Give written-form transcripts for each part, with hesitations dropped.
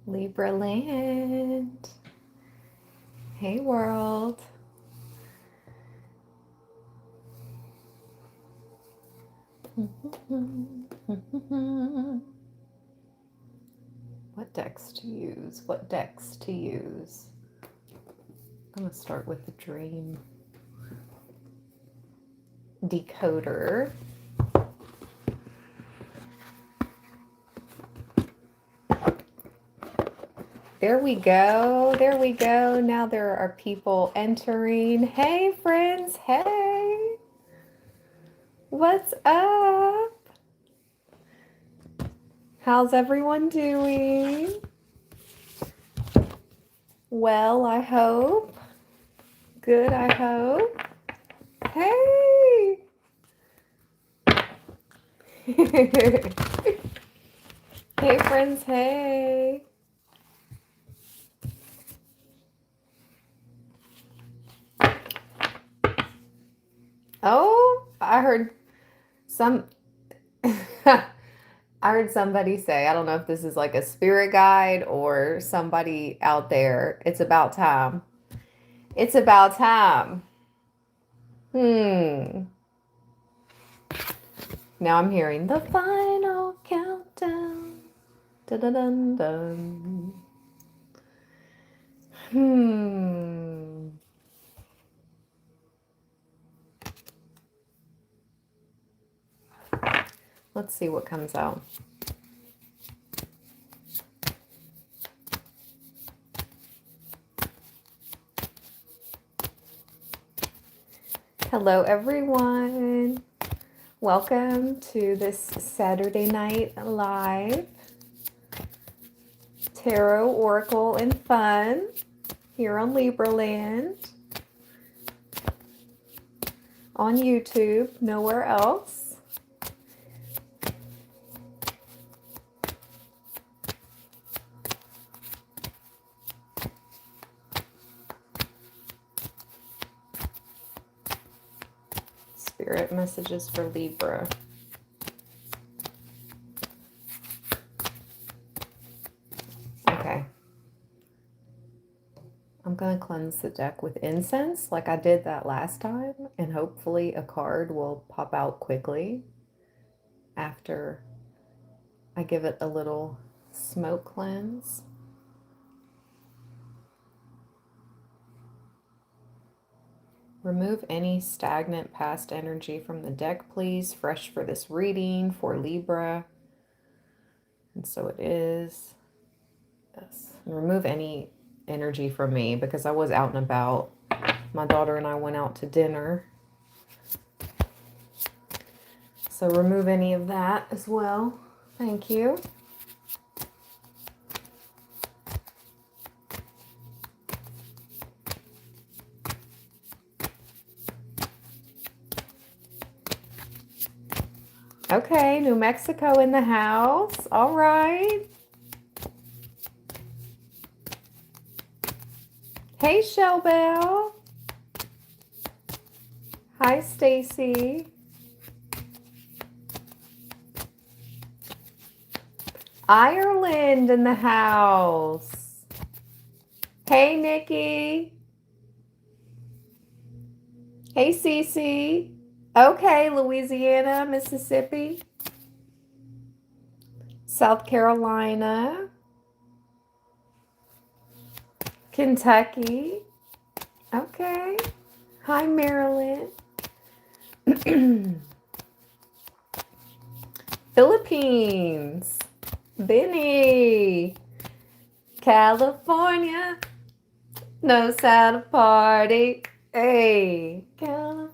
Libra land. Hey world. What decks to use? What decks to use? I'm going to start with the dream decoder. There we go. There we go. Now there are people entering. Hey, friends. Hey. What's up? How's everyone doing? Well, I hope. Good, I hope. Hey. Hey, friends. Hey. Oh, I heard somebody say, I don't know if this is like a spirit guide or somebody out there. It's about time. It's about time. Now I'm hearing the final countdown. Dun-dun-dun-dun. Let's see what comes out. Hello, everyone. Welcome to this Saturday night live tarot, oracle, and fun here on Libra land on YouTube, nowhere else. Spirit messages for Libra. Okay. I'm going to cleanse the deck with incense like I did that last time, and hopefully a card will pop out quickly after I give it a little smoke cleanse. Remove any stagnant past energy from the deck, please. Fresh for this reading for Libra. And so it is. Yes. And remove any energy from me because I was out and about. My daughter and I went out to dinner. So remove any of that as well. Thank you. Okay, New Mexico in the house. All right. Hey, Shellbell. Hi, Stacy. Ireland in the house. Hey, Nikki. Hey, Cece. Okay, Louisiana, Mississippi, South Carolina, Kentucky. Okay. Hi, Maryland. Philippines. Benny. California knows how to party. Hey, California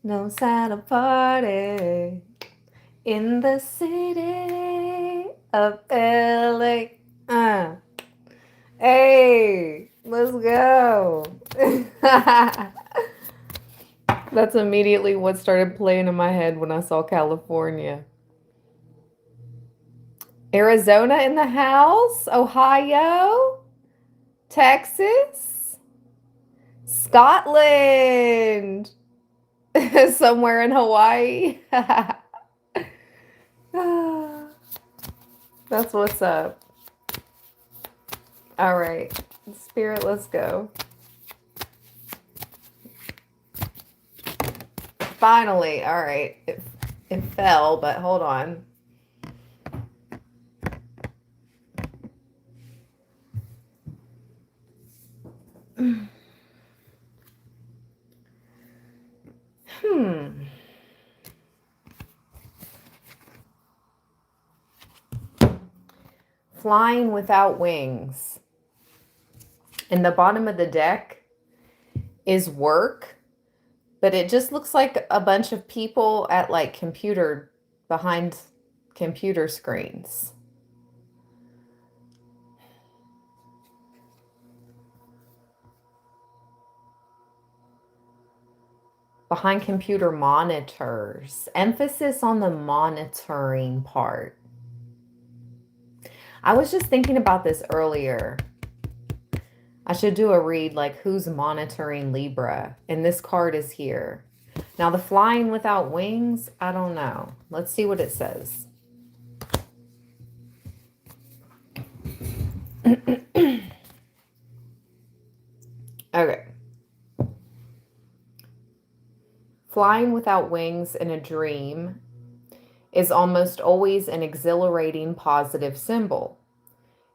knows how to party. In the city of LA. Hey, let's go. That's immediately what started playing in my head when I saw California. Arizona in the house, Ohio, Texas, Scotland, somewhere in Hawaii. That's what's up. All right. Spirit, let's go. Finally. All right. It fell, but hold on. Flying without wings. And the bottom of the deck is work, but it just looks like a bunch of people at like behind computer screens. Behind computer monitors. Emphasis on the monitoring part. I was just thinking about this earlier. I should do a read like who's monitoring Libra, and this card is here. Now the flying without wings, I don't know. Let's see what it says. Okay. Flying without wings in a dream is almost always an exhilarating positive symbol.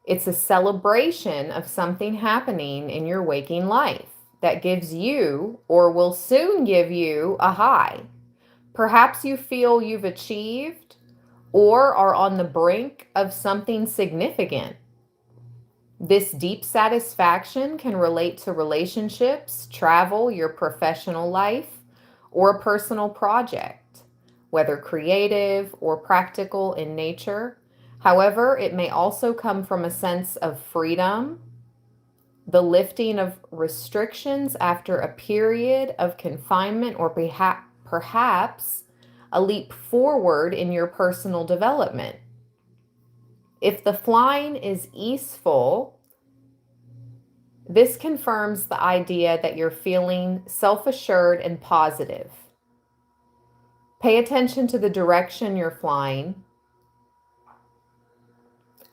It's a celebration of something happening in your waking life that gives you or will soon give you a high. Perhaps you feel you've achieved or are on the brink of something significant. This deep satisfaction can relate to relationships, travel, your professional life, or a personal project, whether creative or practical in nature. However, it may also come from a sense of freedom, the lifting of restrictions after a period of confinement, or perhaps a leap forward in your personal development. If the flying is easeful, this confirms the idea that you're feeling self-assured and positive. Pay attention to the direction you're flying.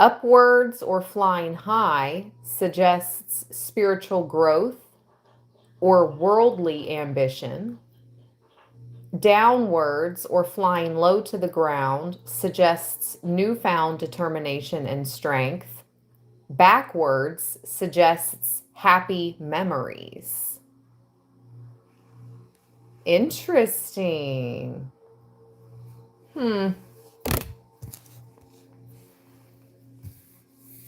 Upwards or flying high suggests spiritual growth or worldly ambition. Downwards or flying low to the ground suggests newfound determination and strength. Backwards suggests happy memories. Interesting.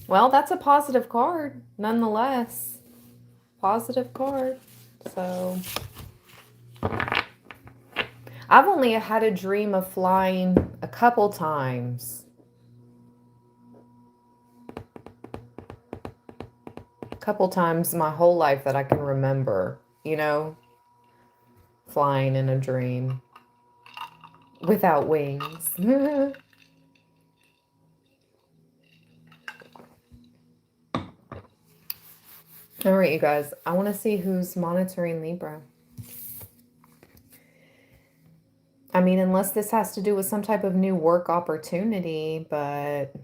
Well, that's a positive card, nonetheless. Positive card. So, I've only had a dream of flying a couple times. A couple times my whole life that I can remember, you know, flying in a dream without wings. All right, you guys, I want to see who's monitoring Libra. I mean, unless this has to do with some type of new work opportunity, but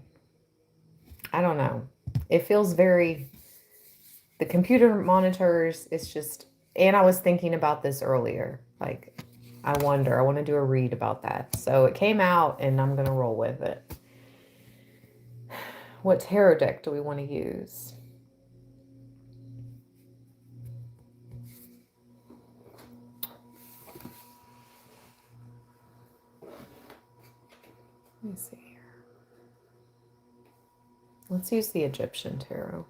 I don't know. It feels very, the computer monitors, it's just, and I was thinking about this earlier. Like, I want to do a read about that. So it came out and I'm going to roll with it. What tarot deck do we want to use? Let me see here. Let's use the Egyptian tarot.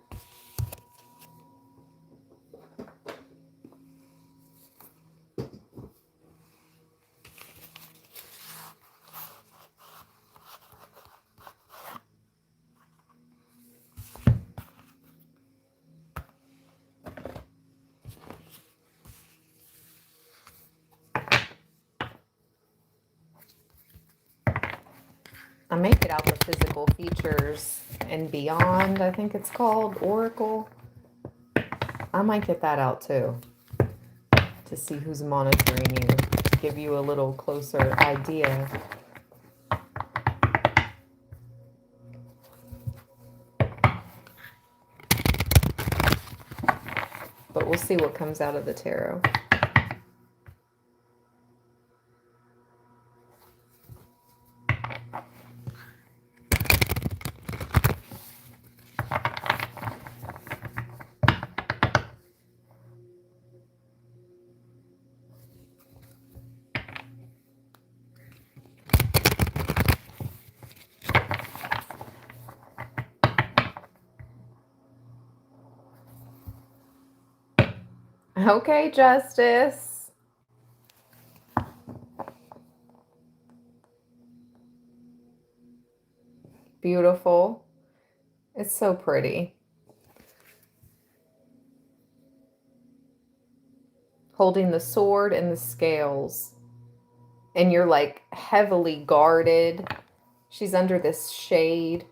I make it out the physical features and beyond, I think it's called, Oracle. I might get that out too, to see who's monitoring you, to give you a little closer idea. just see what comes out of the tarot. Okay, Justice. Beautiful. It's so pretty. Holding the sword and the scales. And you're like heavily guarded. She's under this shade.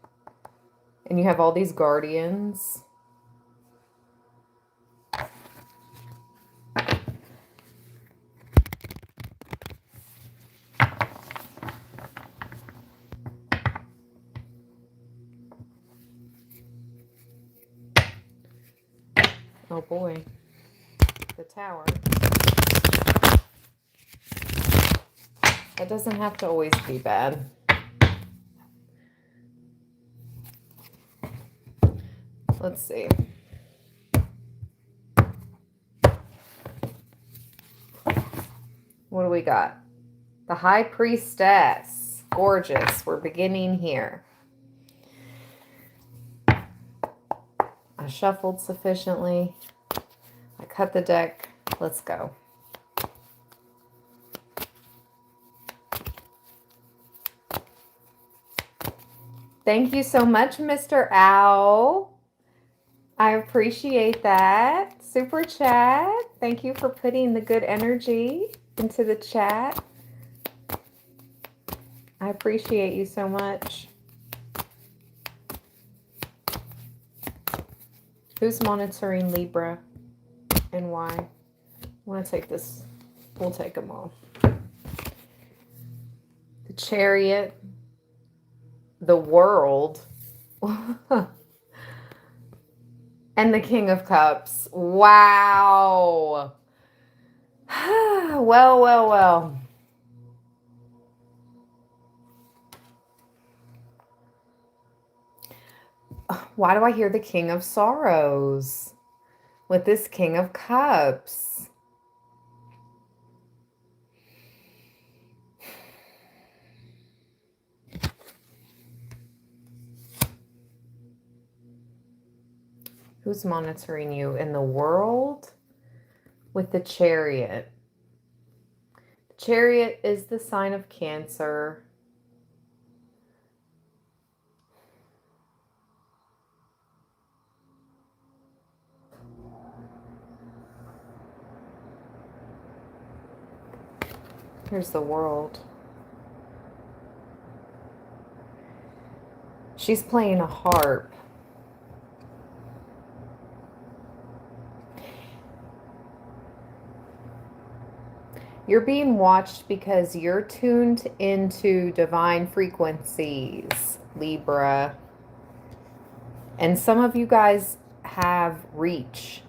And you have all these guardians. Oh boy. The Tower. That doesn't have to always be bad. Let's see. What do we got? The High Priestess. Gorgeous. We're beginning here. I shuffled sufficiently. I cut the deck. Let's go. Thank you so much, Mr. Owl. I appreciate that. Super chat. Thank you for putting the good energy into the chat. I appreciate you so much. Who's monitoring Libra and why? I want to take this. We'll take them all. The Chariot. The World. And the King of Cups. Wow. Well, well, well. Why do I hear the King of Sorrows with this King of Cups? Who's monitoring you in the world? With the Chariot. The Chariot is the sign of Cancer. Here's the World. She's playing a harp. You're being watched because you're tuned into divine frequencies, Libra. And some of you guys have reach.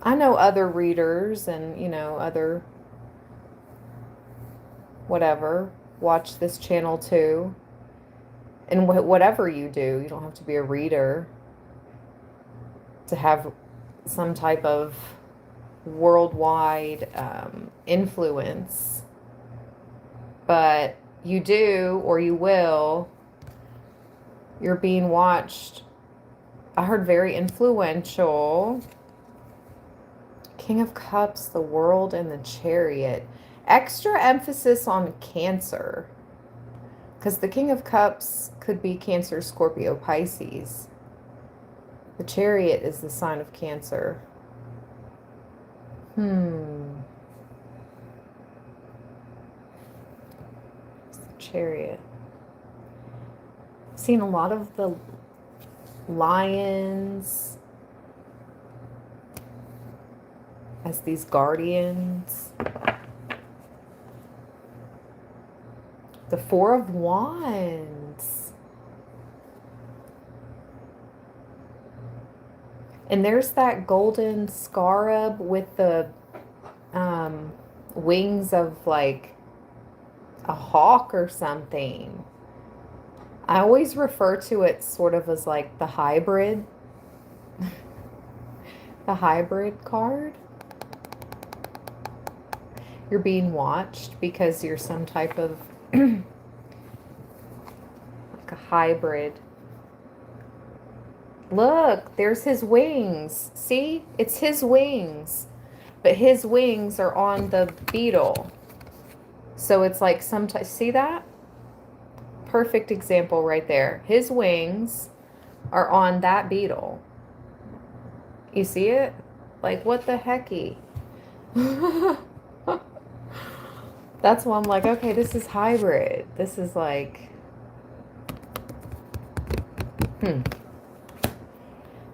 I know other readers and, you know, other whatever watch this channel too. And whatever you do, you don't have to be a reader to have some type of worldwide influence. But you do, or you will. You're being watched. I heard very influential. King of Cups, the World, and the Chariot. Extra emphasis on Cancer. Because the King of Cups could be Cancer, Scorpio, Pisces. The Chariot is the sign of Cancer. It's the Chariot. I've seen a lot of the lions as these guardians. The Four of Wands. And there's that golden scarab with the wings of like a hawk or something. I always refer to it sort of as like the hybrid, the hybrid card. You're being watched because you're some type of like a hybrid. Look, there's his wings. See? It's his wings. But his wings are on the beetle. So it's like sometimes, see that? Perfect example right there. His wings are on that beetle. You see it? Like, what the hecky? That's why I'm like, okay, this is hybrid. This is like,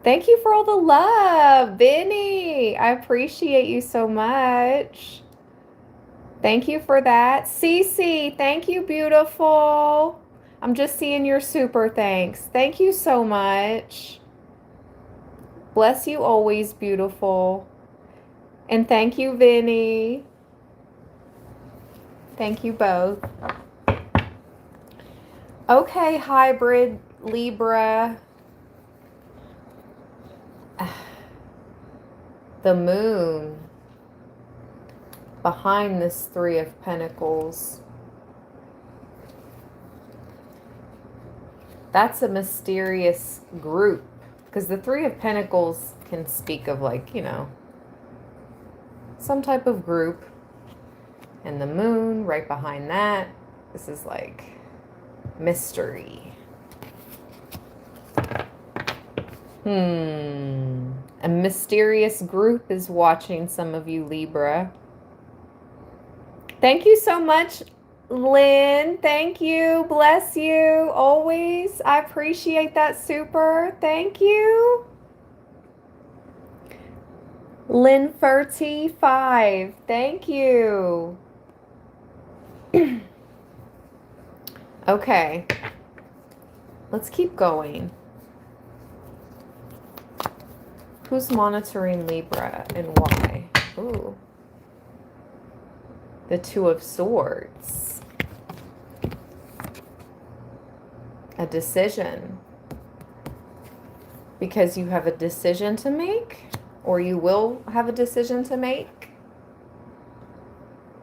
Thank you for all the love, Benny. I appreciate you so much. Thank you for that. Cece, thank you, beautiful. I'm just seeing your super thanks. Thank you so much. Bless you always, beautiful. And thank you, Vinny. Thank you both. Okay, hybrid Libra. The moon behind this Three of Pentacles. That's a mysterious group, because the Three of Pentacles can speak of like, you know, some type of group. And the moon right behind that, this is like mystery. A mysterious group is watching some of you, Libra. Thank you so much, Lynn. Thank you. Bless you always. I appreciate that super. Thank you. Lynn Ferty 5. Thank you. Okay. Let's keep going. Who's monitoring Libra and why? Ooh. The Two of Swords. A decision. Because you have a decision to make, or you will have a decision to make.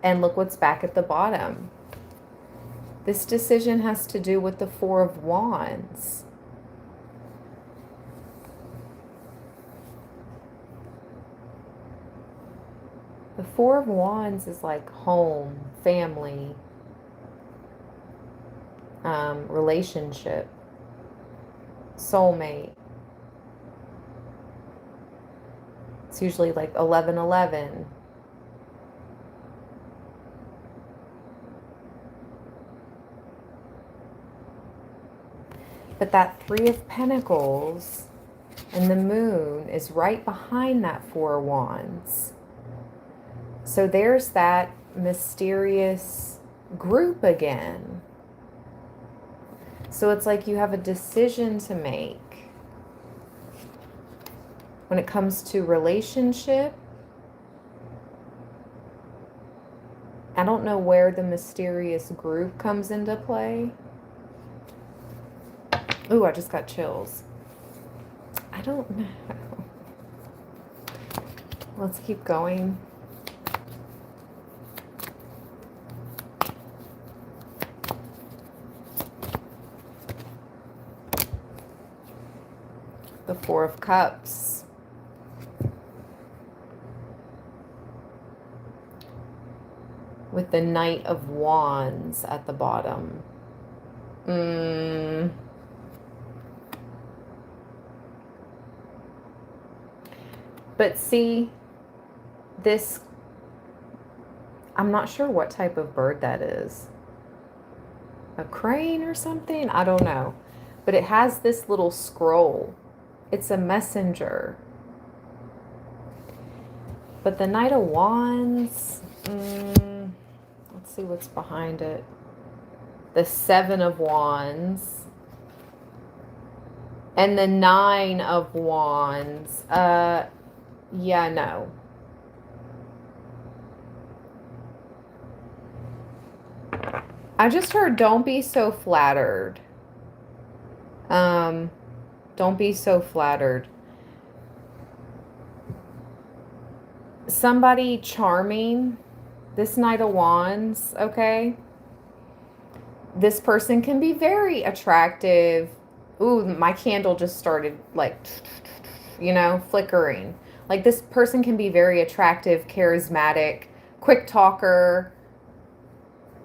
And look what's back at the bottom. This decision has to do with the Four of Wands. The Four of Wands is like home, family, relationship, soulmate. It's usually like 11:11. But that Three of Pentacles and the moon is right behind that Four of Wands. So there's that mysterious group again. So it's like you have a decision to make. When it comes to relationship, I don't know where the mysterious group comes into play. Ooh, I just got chills. I don't know. Let's keep going. The Four of Cups. With the Knight of Wands at the bottom. But see, this, I'm not sure what type of bird that is. A crane or something? I don't know. But it has this little scroll. It's a messenger. But the Knight of Wands, let's see what's behind it. The Seven of Wands. And the Nine of Wands. Yeah, no. I just heard don't be so flattered. Um, don't be so flattered. Somebody charming, this Knight of Wands, okay? This person can be very attractive. Ooh, my candle just started like, flickering. Like this person can be very attractive, charismatic, quick talker,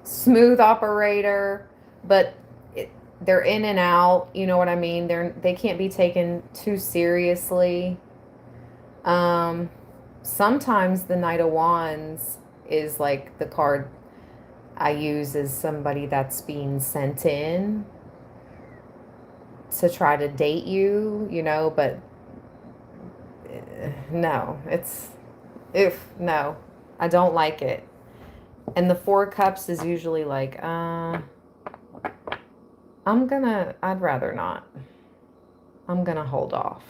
smooth operator, but they're in and out, you know what I mean? They can't be taken too seriously. Sometimes the Knight of Wands is like the card I use as somebody that's being sent in to try to date you, but no, no, I don't like it. And the Four of Cups is usually like, I'd rather not. I'm gonna hold off.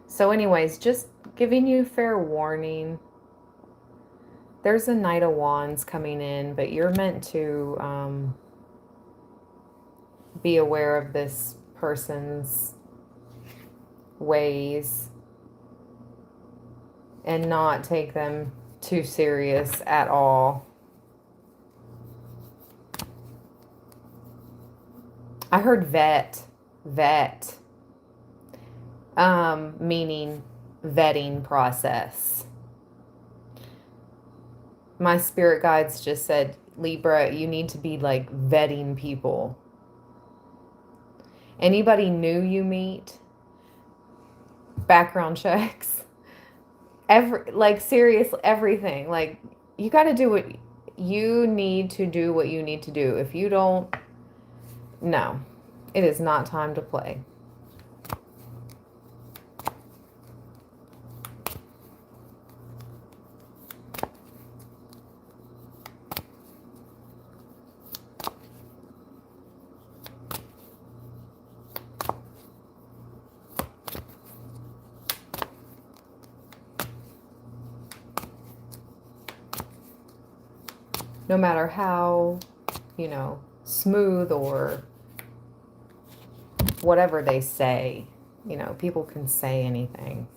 So anyways, just giving you fair warning. There's a Knight of Wands coming in, but you're meant to be aware of this person's ways and not take them too serious at all. I heard vet, meaning vetting process. My spirit guides just said, Libra, you need to be like vetting people. Anybody new you meet, background checks, seriously, everything. Like, you got to do what you need to do, what you need to do. If you don't, no, it is not time to play. No matter how, smooth or whatever they say, people can say anything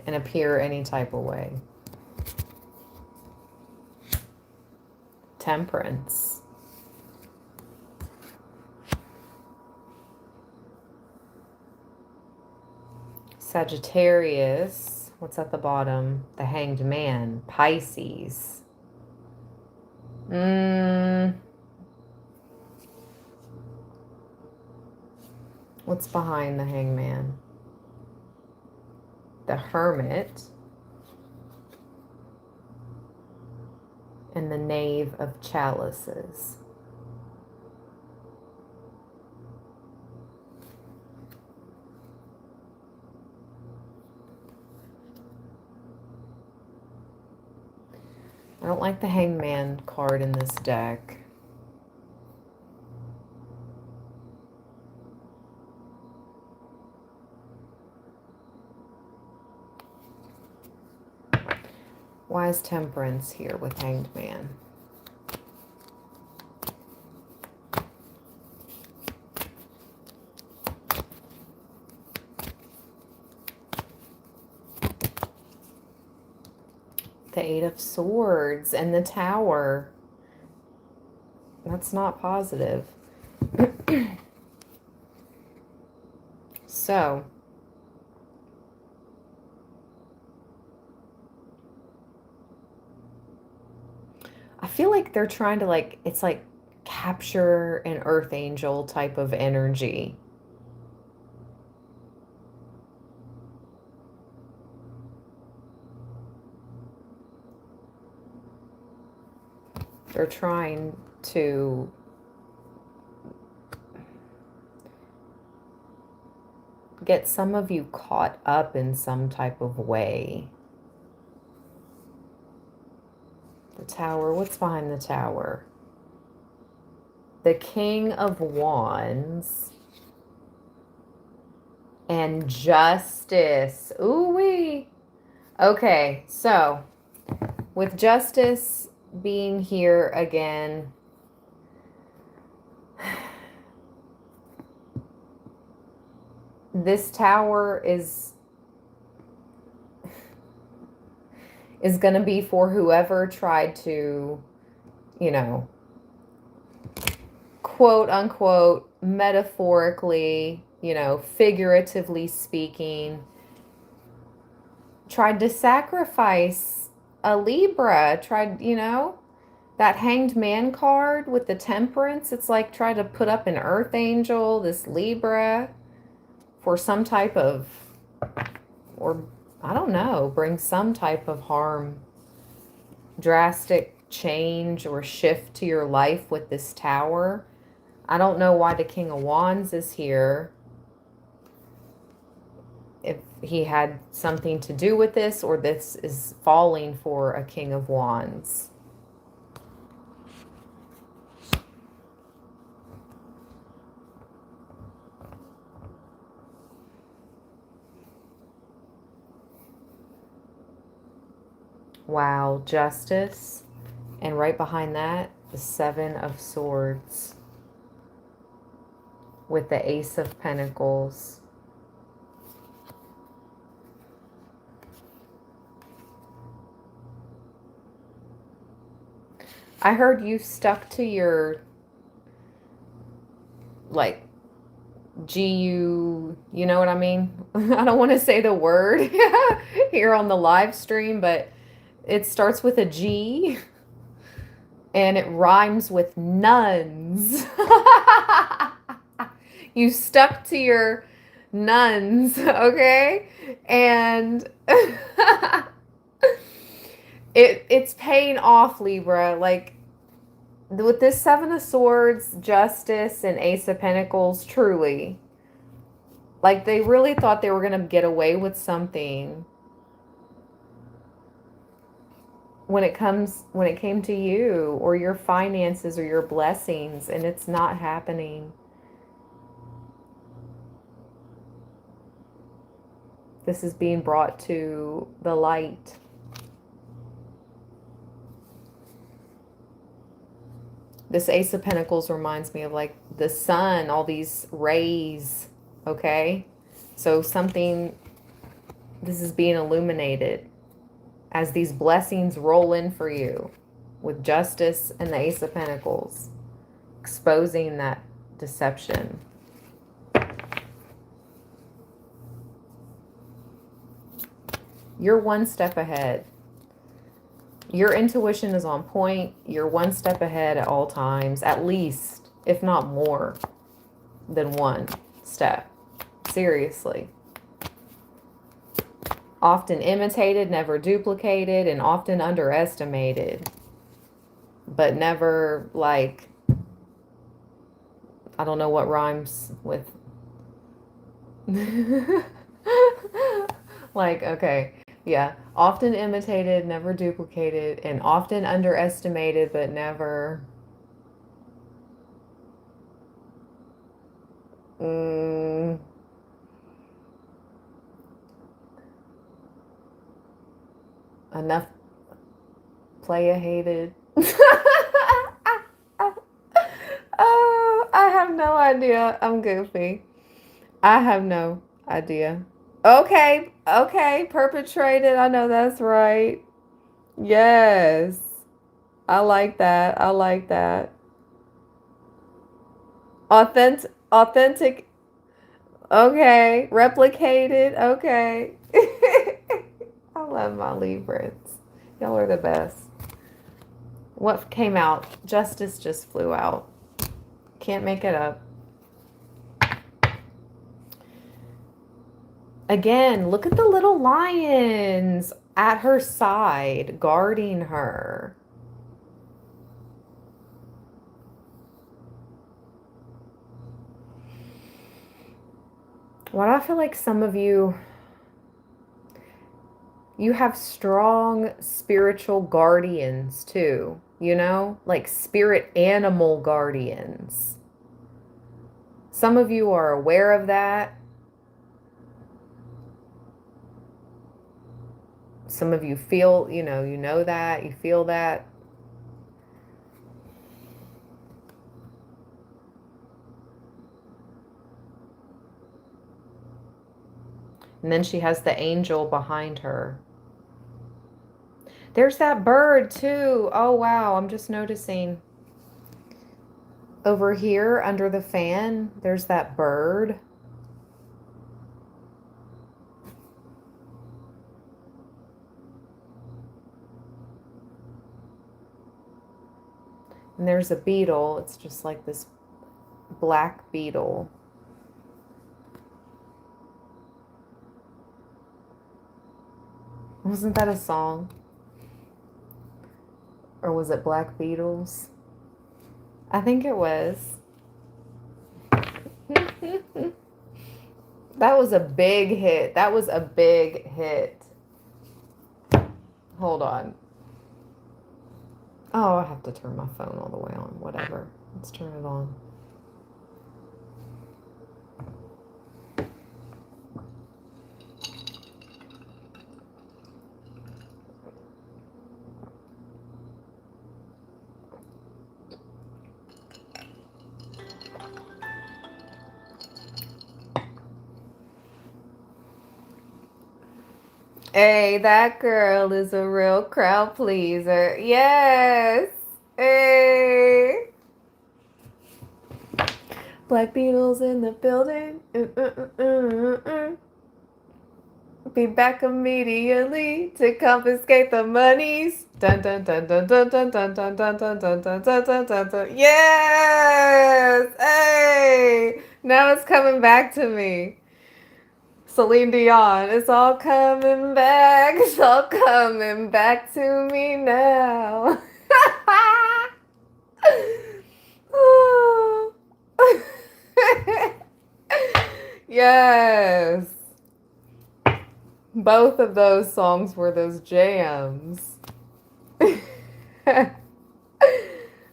and appear any type of way. Temperance. Sagittarius. What's at the bottom? The Hanged Man. Pisces. What's behind the Hangman? The Hermit. And the Knave of Chalices. I don't like the Hangman card in this deck. Why is Temperance here with Hanged Man? The Eight of Swords and the Tower. That's not positive. So, I feel like they're trying to it's like capture an earth angel type of energy. They're trying to get some of you caught up in some type of way. The Tower. What's behind the Tower? The King of Wands. and justice. Ooh-wee. Okay, so with justice being here again, this tower is going to be for whoever tried to, you know, quote unquote, metaphorically, you know, figuratively speaking, tried to sacrifice a Libra, tried, you know, that Hanged Man card with the Temperance. It's like try to put up an Earth Angel, this Libra, for some type of, or I don't know, bring some type of harm, drastic change or shift to your life with this tower. I don't know why the King of Wands is here. If he had something to do with this, or this is falling for a King of Wands. Wow, Justice. And right behind that, the Seven of Swords with the Ace of Pentacles. I heard you stuck to your, like, you know what I mean? I don't want to say the word here on the live stream, but it starts with a G and it rhymes with nuns. You stuck to your nuns, okay? And it's paying off, Libra. Like, with this Seven of Swords, Justice, and Ace of Pentacles, truly, like, they really thought they were going to get away with something when it came to you or your finances or your blessings, and it's not happening. This is being brought to the light. This Ace of Pentacles reminds me of, like, the sun, all these rays, okay? So this is being illuminated as these blessings roll in for you with Justice and the Ace of Pentacles, exposing that deception. You're one step ahead. Your intuition is on point. You're one step ahead at all times, at least, if not more than one step. Seriously. Often imitated, never duplicated, and often underestimated. But never, like, I don't know what rhymes with. Like, okay. Yeah. Often imitated, never duplicated, and often underestimated, but never. Enough playa hated. Oh, I have no idea. I'm goofy. I have no idea. Okay, okay, perpetrated. I know that's right. Yes. I like that. I like that. Authentic. Okay. Replicated. Okay. I love my Libras. Y'all are the best. What came out? Justice just flew out. Can't make it up. Again, look at the little lions at her side, guarding her. What I feel like some of you have strong spiritual guardians too, you know, like spirit animal guardians. Some of you are aware of that. Some of you feel, you know that, you feel that. And then she has the angel behind her. There's that bird too. Oh, wow. I'm just noticing. Over here under the fan, there's that bird. And there's a beetle. It's just like this black beetle. Wasn't that a song? Or was it Black Beetles? I think it was. That was a big hit. That was a big hit. Hold on. Oh, I have to turn my phone all the way on. Whatever. Let's turn it on. Hey, that girl is a real crowd pleaser. Yes. Hey. Black Beatles in the building. Be back immediately to confiscate the monies. Dun dun dun dun dun dun dun dun dun dun dun dun dun dun dun dun. Yes. Hey. Now it's coming back to me. Celine Dion, it's all coming back. It's all coming back to me now. Yes. Both of those songs were those jams.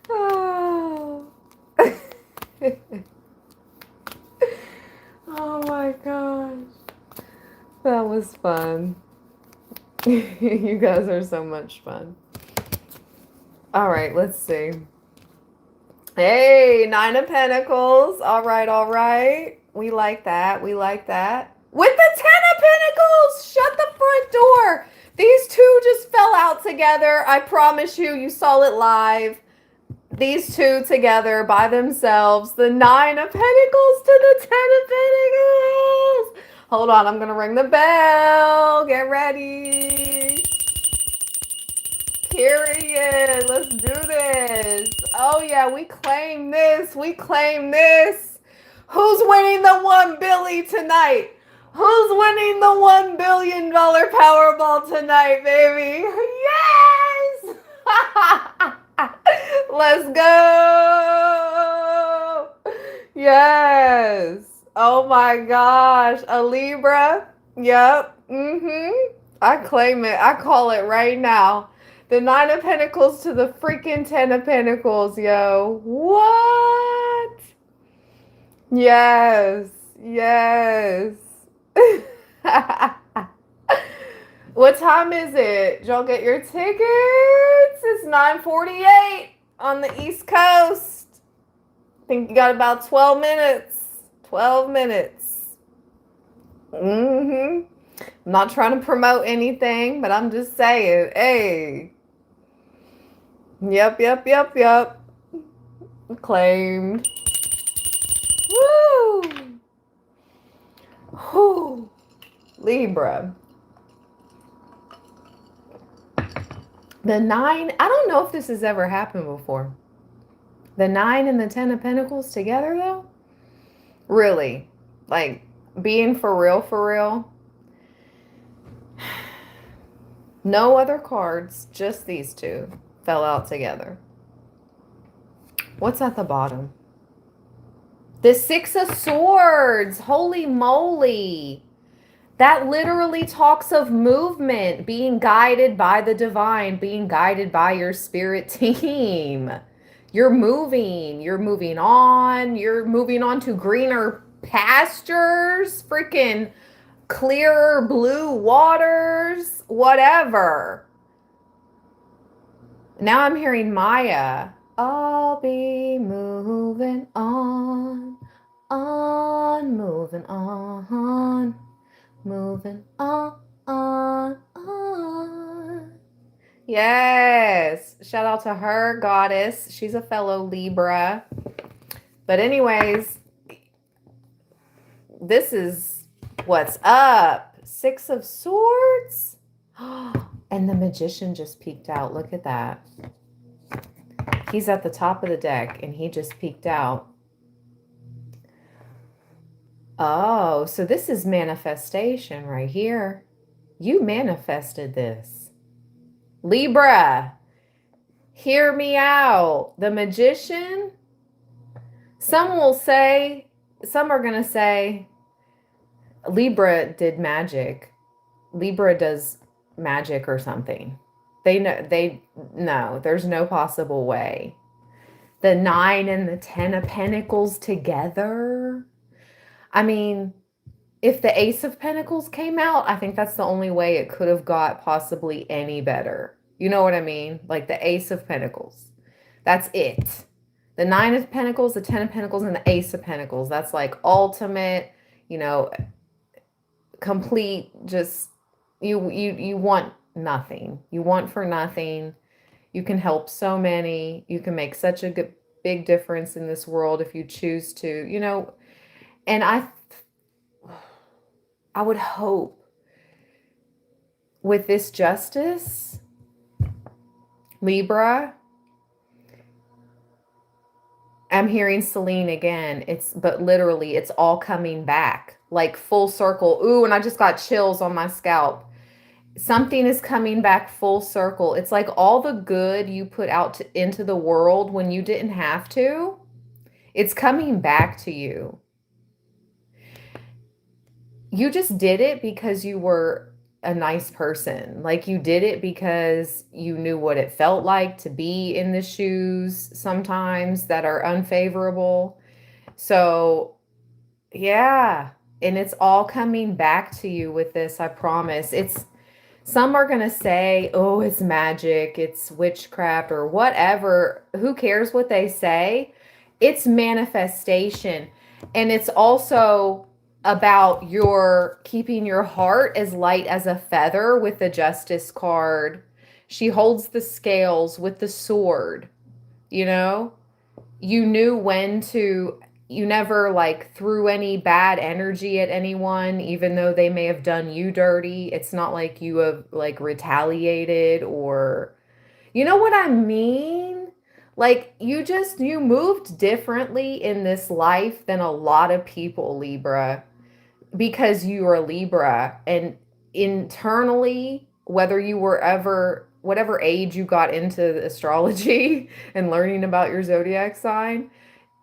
Oh. Oh my gosh. That was fun. You guys are so much fun. All right, let's see. Hey, 9 of Pentacles. All right, all right. We like that. We like that. With the 10 of Pentacles, shut the front door. These two just fell out together. I promise you, you saw it live. These two together by themselves. The 9 of Pentacles to the 10 of Pentacles. Hold on, I'm going to ring the bell. Get ready. Period. Let's do this. Oh, yeah, we claim this. We claim this. Who's winning the 1 billion tonight? Who's winning the $1 billion Powerball tonight, baby? Yes! Let's go! Yes! Oh my gosh. A Libra? Yep. I claim it. I call it right now. The 9 of Pentacles to the freaking 10 of Pentacles, yo. What? Yes. Yes. What time is it? Did y'all get your tickets? It's 9:48 on the East Coast. I think you got about 12 minutes. 12 minutes. I'm not trying to promote anything, but I'm just saying, hey. Yep. Claimed. Woo! Whew. Libra. The 9, I don't know if this has ever happened before. The 9 and the 10 of Pentacles together, though? Really? Like, being for real? No other cards, just these two fell out together. What's at the bottom? The 6 of Swords. Holy moly. That literally talks of movement, being guided by the divine, being guided by your spirit team. You're moving on to greener pastures. Freaking clearer blue waters, whatever. Now I'm hearing Maya. I'll be moving on, moving on, moving on. Yes. Shout out to her, goddess. She's a fellow Libra. But anyways, this is what's up. 6 of Swords. And the Magician just peeked out. Look at that. He's at the top of the deck and he just peeked out. Oh, so this is manifestation right here. You manifested this. Libra, hear me out. The Magician, some are going to say Libra did magic. Libra does magic or something. No, there's no possible way. The 9 and the 10 of Pentacles together. I mean, if the Ace of Pentacles came out, I think that's the only way it could have got possibly any better. You know what I mean? Like the Ace of Pentacles. That's it. The 9 of Pentacles, the 10 of Pentacles, and the Ace of Pentacles. That's like ultimate, complete, just, you want nothing. You want for nothing. You can help so many. You can make such a big difference in this world if you choose to, and I would hope with this justice, Libra, I'm hearing Celine again. But literally, it's all coming back, like full circle. Ooh, and I just got chills on my scalp. Something is coming back full circle. It's like all the good you put out into the world when you didn't have to, it's coming back to you. You just did it because you were a nice person. Like you did it because you knew what it felt like to be in the shoes sometimes that are unfavorable. So yeah, and it's all coming back to you with this, I promise. Some are going to say, oh, it's magic, it's witchcraft or whatever. Who cares what they say? It's manifestation. And it's also about your keeping your heart as light as a feather with the Justice card. She holds the scales with the sword. You knew when to, you never like threw any bad energy at anyone, even though they may have done you dirty. It's not like you have like retaliated or, you know what I mean? Like you moved differently in this life than a lot of people, Libra, because you are Libra, and internally, whether you were ever, whatever age you got into astrology and learning about your zodiac sign,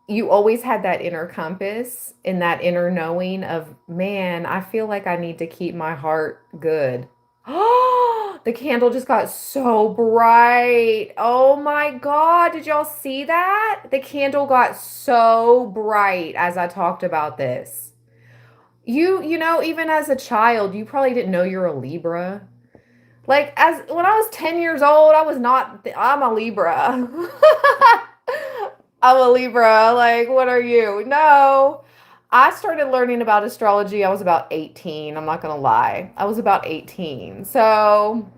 you always had that inner compass and that inner knowing of, man, I feel like I need to keep my heart good. Oh, the candle just got so bright. Oh my God. Did y'all see that? The candle got so bright as I talked about this. Even as a child, you probably didn't know you're a Libra. Like when I was 10 years old, I'm a Libra. I'm a Libra. Like, what are you? No. I started learning about astrology. I was about 18. I'm not going to lie. I was about 18. So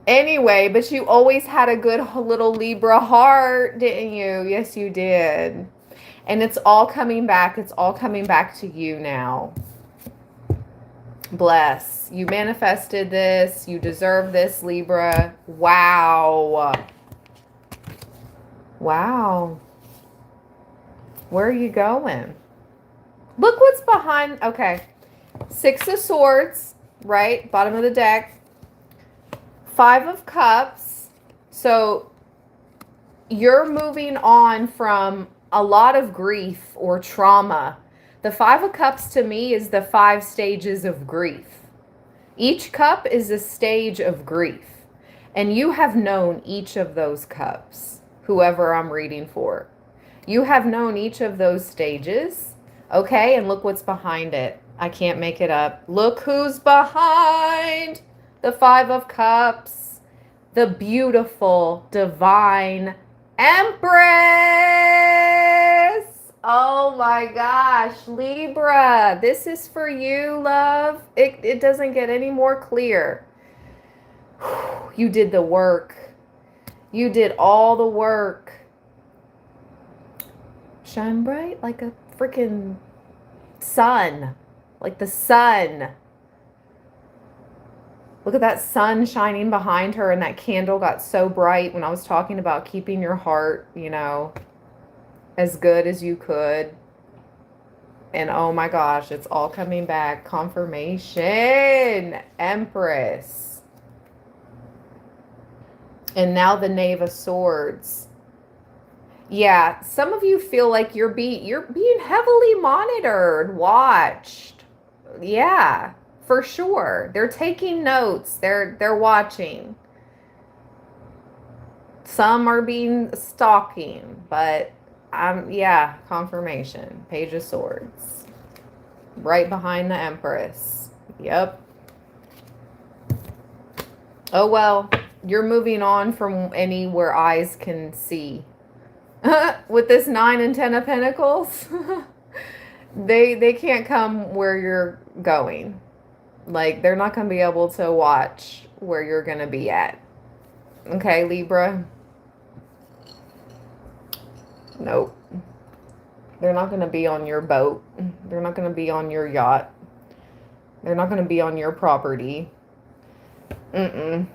anyway, but you always had a good little Libra heart, didn't you? Yes, you did. And it's all coming back. It's all coming back to you now. Bless. You manifested this. You deserve this, Libra. Wow. Wow. Where are you going? Look what's behind. Okay. 6 of Swords, right? Bottom of the deck. 5 of Cups. So you're moving on from a lot of grief or trauma. The 5 of Cups to me is the 5 stages of grief. Each cup is a stage of grief. And you have known each of those cups, whoever I'm reading for. You have known each of those stages. Okay, and look what's behind it. I can't make it up. Look who's behind the Five of Cups. The beautiful, divine Empress. Oh my gosh, Libra. This is for you, love. It doesn't get any more clear. You did the work. You did all the work. Shine bright like a freaking sun. Like the sun. Look at that sun shining behind her, and that candle got so bright when I was talking about keeping your heart, you know, as good as you could. And oh my gosh, it's all coming back. Confirmation. Empress. And now the Knave of Swords. Yeah, some of you feel like you're being heavily monitored, watched. Yeah, for sure. They're taking notes. They're watching. Some are being stalking, but yeah, confirmation. Page of Swords. Right behind the Empress. Yep. Oh well, you're moving on from anywhere eyes can see. With this 9 and 10 of Pentacles, they can't come where you're going. Like, they're not going to be able to watch where you're going to be at. Okay, Libra? Nope. They're not going to be on your boat. They're not going to be on your yacht. They're not going to be on your property. Mm-mm.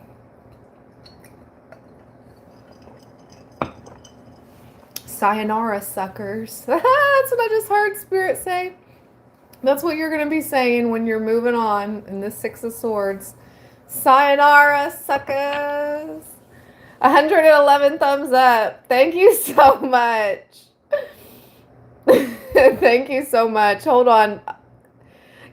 Sayonara, suckers. That's what I just heard Spirit say. That's what you're going to be saying when you're moving on in the Six of Swords. Sayonara, suckers. 111 thumbs up. Thank you so much. Thank you so much. Hold on.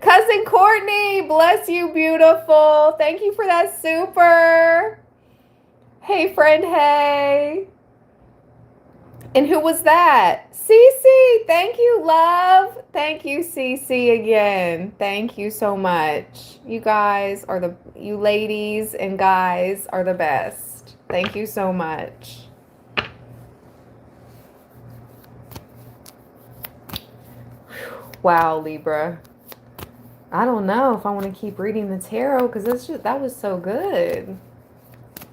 Cousin Courtney, bless you, beautiful. Thank you for that super. Hey, friend, hey. And who was that? Cece, thank you, love. Thank you, Cece, again. Thank you so much. You guys are you ladies and guys are the best. Thank you so much. Wow, Libra. I don't know if I want to keep reading the tarot because that was so good.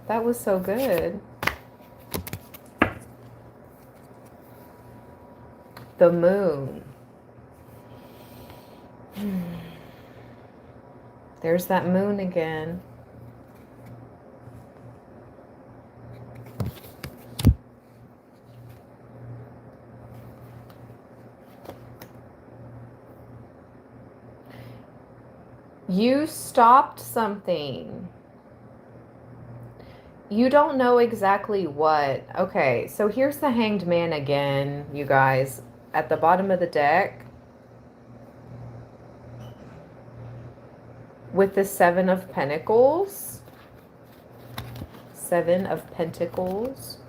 That was so good. The moon. There's that moon again. You stopped something. You don't know exactly what. Okay, so here's the Hanged Man again, you guys. At the bottom of the deck. With the Seven of Pentacles. 7 of Pentacles.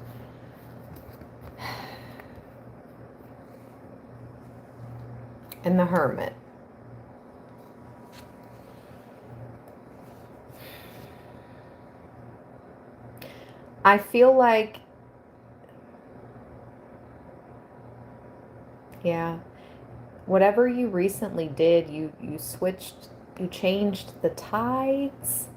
And the Hermit. I feel like, yeah, whatever you recently did, you changed the tides.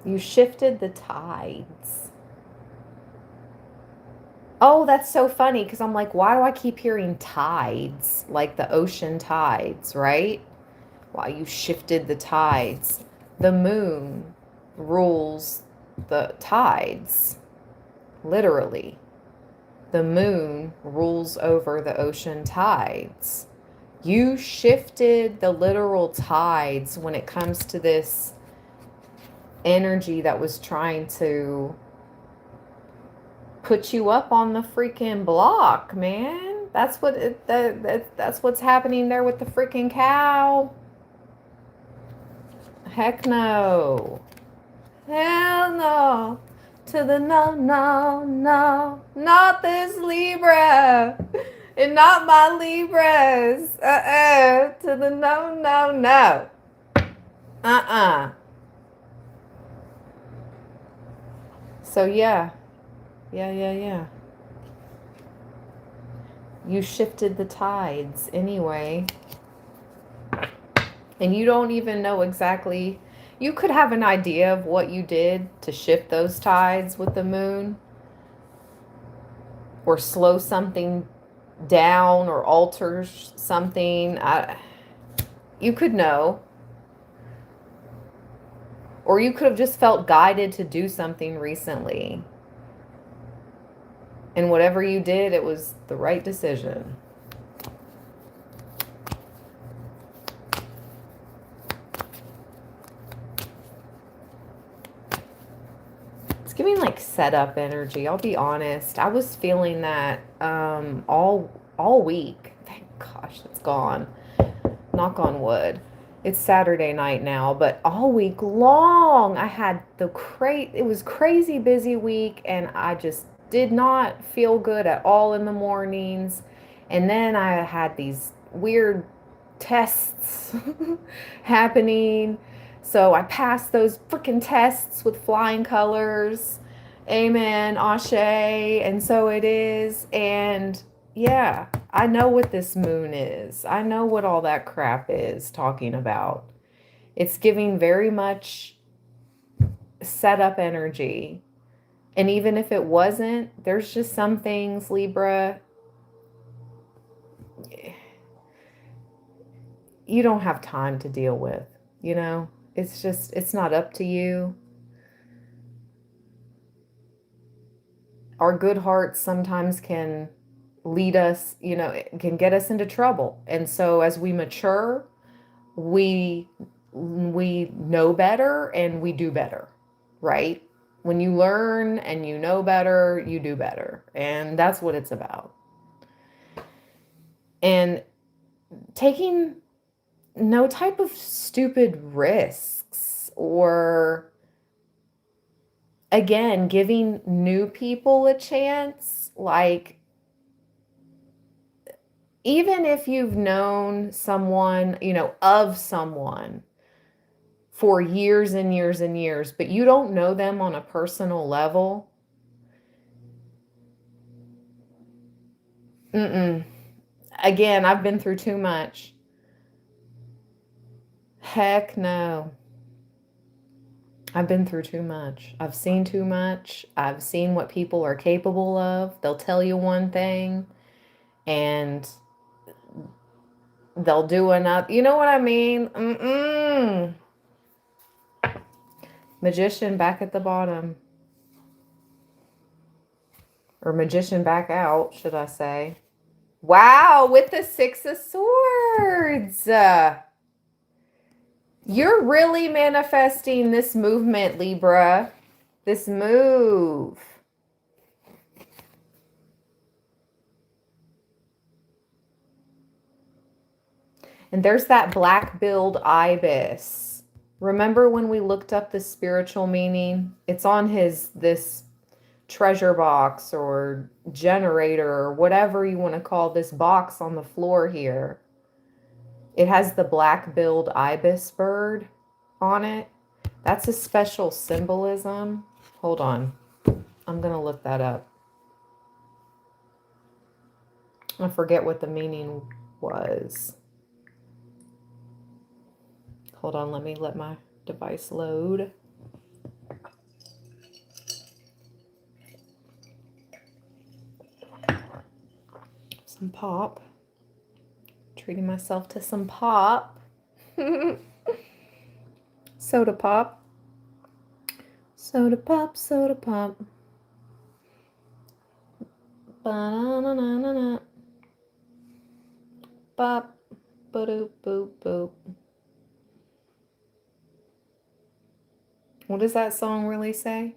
You shifted the tides. Oh, that's so funny because I'm like, why do I keep hearing tides? Like the ocean tides, right? Wow, you shifted the tides. The moon rules the tides. Literally. The moon rules over the ocean tides. You shifted the literal tides when it comes to this energy that was trying to put you up on the freaking block, man. That's what that's what's happening there with the freaking cow. Heck no. Hell no. to the no, no, no, not this Libra, and not my Libras. To the no, no, no. So yeah. You shifted the tides anyway. And you don't even know exactly. You could have an idea of what you did to shift those tides with the moon, or slow something down, or alter something. You could know. Or you could have just felt guided to do something recently. And whatever you did, it was the right decision. It's giving like setup energy. I'll be honest. I was feeling that all week. Thank gosh, it's gone. Knock on wood. It's Saturday night now, but all week long I had it was crazy busy week, and I just did not feel good at all in the mornings. And then I had these weird tests happening. So I passed those freaking tests with flying colors. Amen, Ashe, and so it is. And yeah, I know what this moon is. I know what all that crap is talking about. It's giving very much setup energy. And even if it wasn't, there's just some things, Libra, you don't have time to deal with, you know? It's not up to you. Our good hearts sometimes can lead us, can get us into trouble. And so as we mature, we know better and we do better, right? When you learn and you know better, you do better. And that's what it's about. And taking no type of stupid risks, or again, giving new people a chance. Like, even if you've known someone, of someone for years and years and years, but you don't know them on a personal level, again, I've been through too much. Heck no. I've been through too much. I've seen too much. I've seen what people are capable of. They'll tell you one thing and they'll do another. You know what I mean? Magician back at the bottom. Or magician back out, should I say. Wow, with the Six of Swords. You're really manifesting this movement, Libra. This move. And there's that black-billed ibis. Remember when we looked up the spiritual meaning? It's on this treasure box or generator or whatever you want to call this box on the floor here. It has the black-billed ibis bird on it. That's a special symbolism. Hold on. I'm going to look that up. I forget what the meaning was. Hold on, let me let my device load. Some pop. Treating myself to some pop. Soda pop. Soda pop, soda pop. Ba-na-na-na-na-na. Bop. Ba-doop, boop, boop. What does that song really say?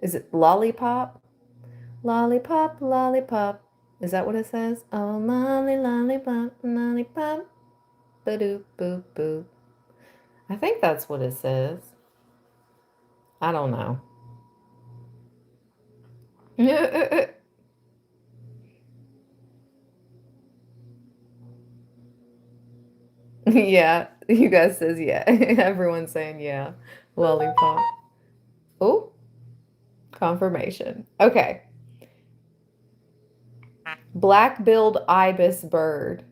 Is it lollipop? Lollipop, lollipop. Is that what it says? Oh, lolly, lollipop, lollipop. Ba-doop, boop, boop. I think that's what it says. I don't know. Yeah, you guys says yeah. Everyone's saying yeah. Lollipop. Oh, confirmation. Okay. Black-billed ibis bird.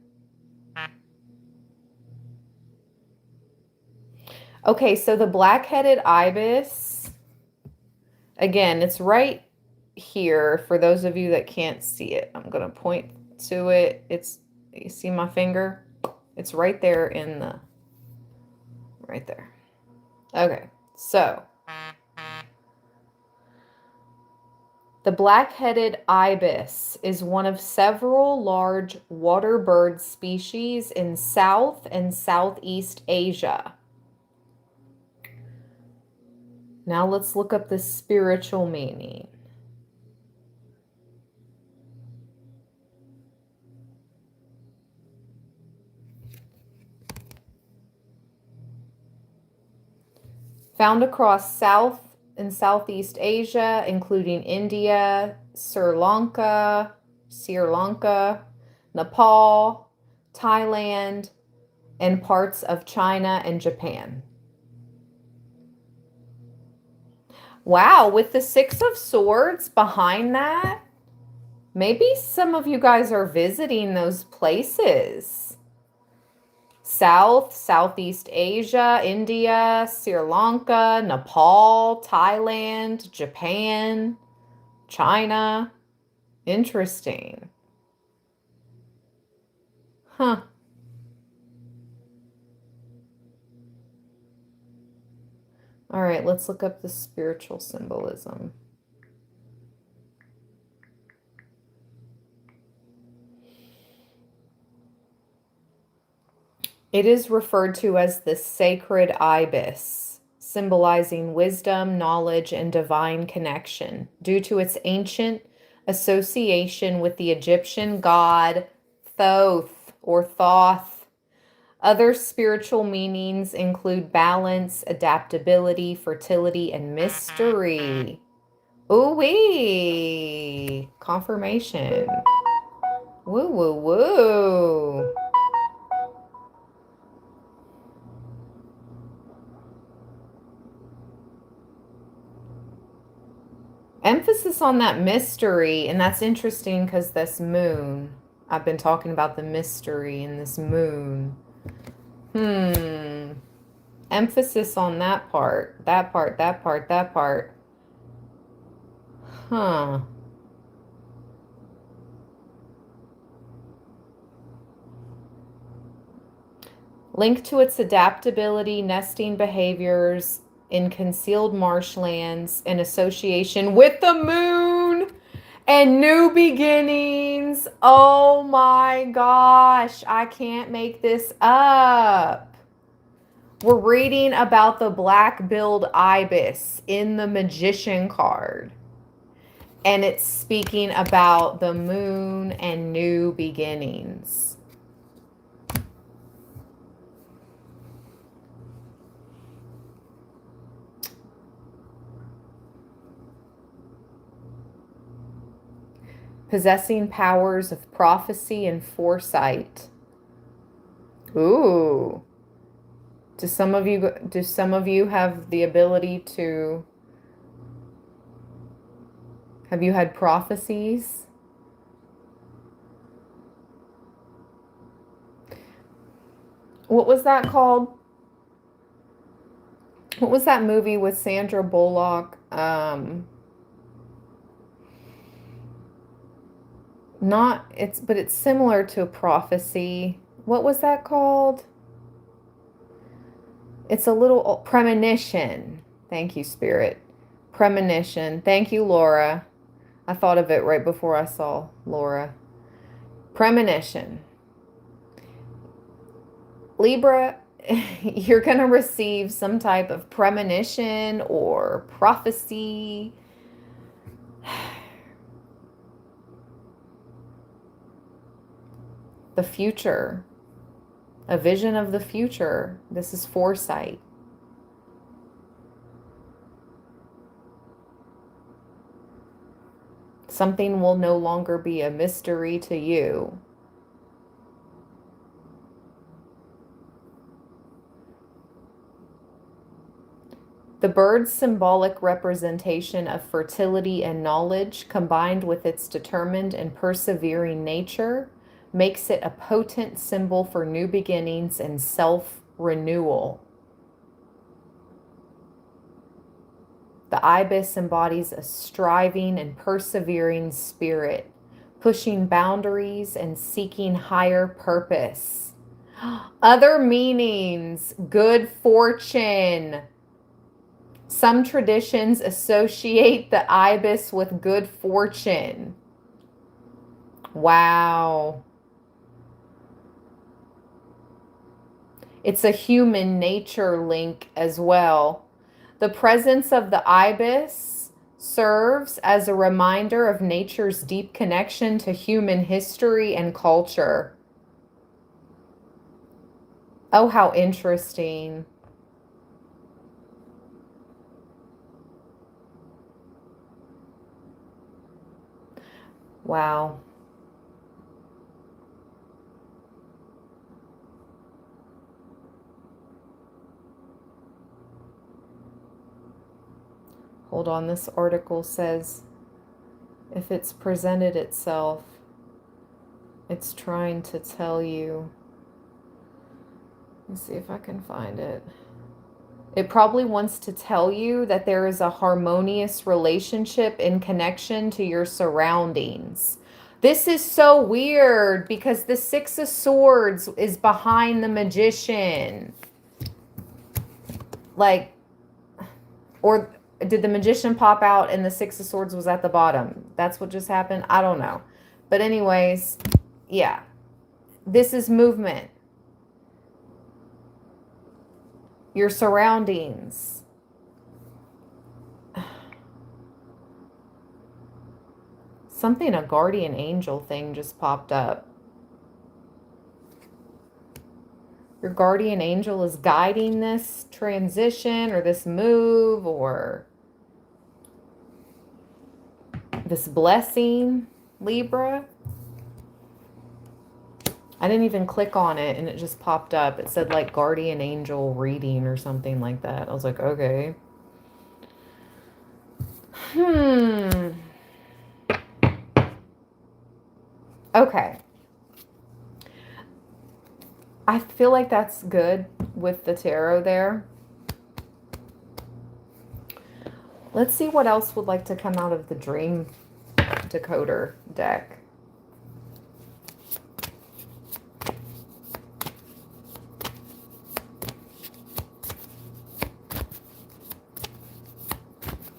Okay, so the black-headed ibis, again, it's right here for those of you that can't see it. I'm going to point to it. You see my finger? It's right there right there. Okay, so the black-headed ibis is one of several large water bird species in South and Southeast Asia. Now let's look up the spiritual meaning. Found across South and Southeast Asia, including India, Sri Lanka, Nepal, Thailand, and parts of China and Japan. Wow, with the Six of Swords behind that, maybe some of you guys are visiting those places. Southeast Asia, India, Sri Lanka, Nepal, Thailand, Japan, China. Interesting. Huh. All right, let's look up the spiritual symbolism. It is referred to as the sacred ibis, symbolizing wisdom, knowledge, and divine connection due to its ancient association with the Egyptian god Thoth or Thoth. Other spiritual meanings include balance, adaptability, fertility, and mystery. Ooh-wee! Confirmation. Woo, woo, woo. Emphasis on that mystery, and that's interesting because this moon, I've been talking about the mystery in this moon. Emphasis on that part, that part, that part, that part. Huh. Linked to its adaptability, nesting behaviors in concealed marshlands in association with the moon and new beginnings. Oh my gosh, I can't make this up. We're reading about the black-billed ibis in the Magician card. And it's speaking about the moon and new beginnings. Possessing powers of prophecy and foresight. Ooh. Do some of you have the ability to, have you had prophecies? What was that called? What was that movie with Sandra Bullock? But it's similar to a prophecy. What was that called? It's a little premonition. Thank you, Spirit. Premonition. Thank you, Laura. I thought of it right before I saw Laura. Premonition. Libra, you're going to receive some type of premonition or prophecy. The future. A vision of the future. This is foresight. Something will no longer be a mystery to you. The bird's symbolic representation of fertility and knowledge, combined with its determined and persevering nature, makes it a potent symbol for new beginnings and self-renewal. The ibis embodies a striving and persevering spirit, pushing boundaries and seeking higher purpose. Other meanings: good fortune. Some traditions associate the ibis with good fortune. Wow. It's a human nature link as well. The presence of the ibis serves as a reminder of nature's deep connection to human history and culture. Oh, how interesting. Wow. Hold on, this article says if it's presented itself, it's trying to tell you. Let's see if I can find it. It probably wants to tell you that there is a harmonious relationship in connection to your surroundings. This is so weird because the Six of Swords is behind the Magician. Like, or did the Magician pop out and the Six of Swords was at the bottom? That's what just happened? I don't know. But anyways, yeah. This is movement. Your surroundings. Something, a guardian angel thing just popped up. Your guardian angel is guiding this transition or this move or this blessing, Libra. I didn't even click on it and it just popped up. It said like guardian angel reading or something like that. I was like, okay. Okay. I feel like that's good with the tarot there. Let's see what else would like to come out of the Dream Decoder deck.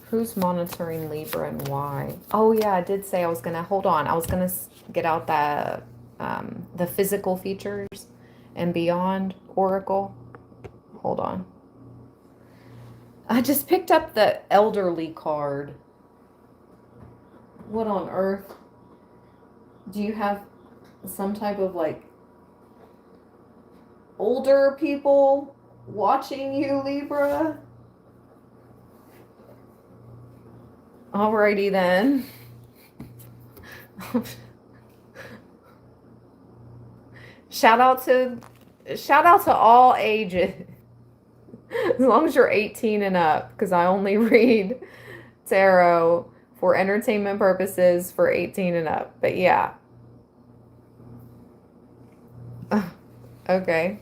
Who's monitoring Libra and why? Oh yeah, I did say I was gonna, hold on, I was gonna get out the physical features and beyond oracle. Hold on. I just picked up the elderly card. What on earth? Do you have some type of like older people watching you, Libra? Alrighty then. Shout out to all ages. As long as you're 18 and up, because I only read tarot for entertainment purposes for 18 and up. But yeah. Okay.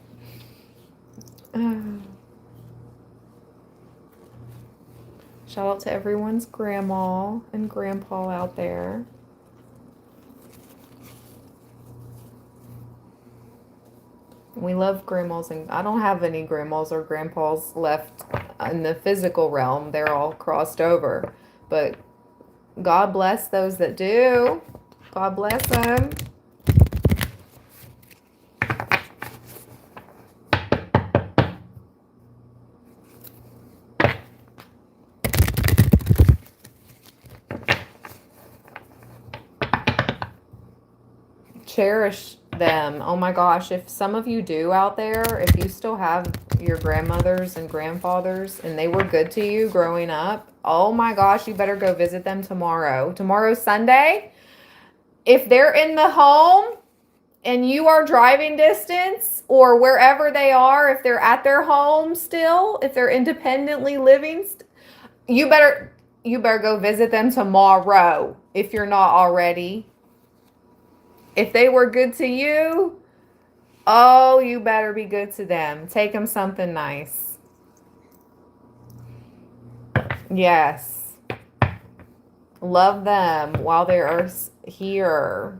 Shout out to everyone's grandma and grandpa out there. We love grandmas, and I don't have any grandmas or grandpas left in the physical realm. They're all crossed over. But God bless those that do. God bless them. Cherish them. Oh my gosh, if some of you do out there, if you still have your grandmothers and grandfathers and they were good to you growing up, oh my gosh, you better go visit them tomorrow. Tomorrow's Sunday. If they're in the home and you are driving distance or wherever they are, if they're at their home still, if they're independently living, you better go visit them tomorrow if you're not already. If they were good to you, oh, you better be good to them. Take them something nice. Yes. Love them while they are here.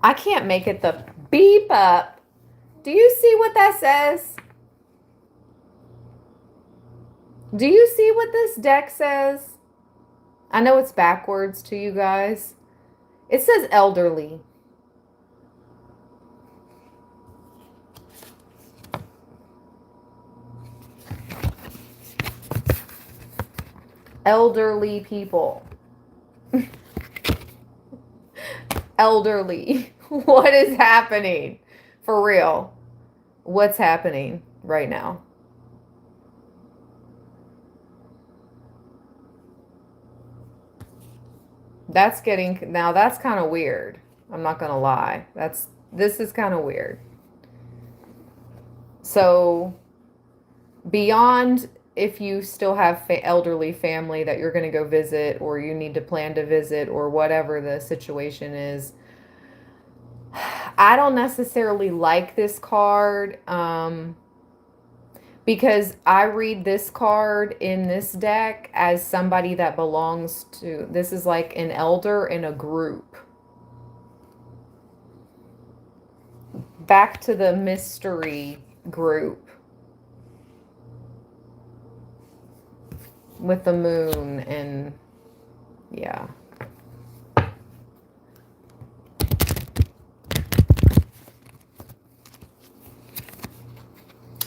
I can't make it the beep up. Do you see what that says? Do you see what this deck says? I know it's backwards to you guys. It says elderly. Elderly people. Elderly. What is happening? For real. What's happening right now? That's kind of weird. I'm not going to lie. This is kind of weird. So beyond if you still have elderly family that you're going to go visit or you need to plan to visit or whatever the situation is, I don't necessarily like this card because I read this card in this deck as somebody that belongs to, this is like an elder in a group. Back to the mystery group with the moon and yeah.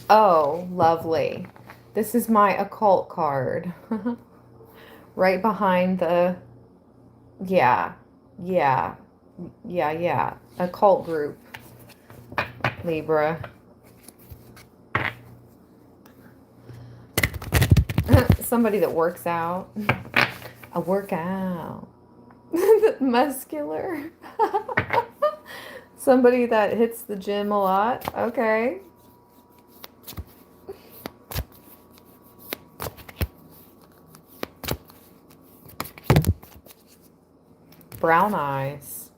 Oh, lovely. This is my occult card. Right behind the, yeah. Occult group, Libra. Somebody that works out. A workout. Muscular. Somebody that hits the gym a lot. Okay. Brown eyes.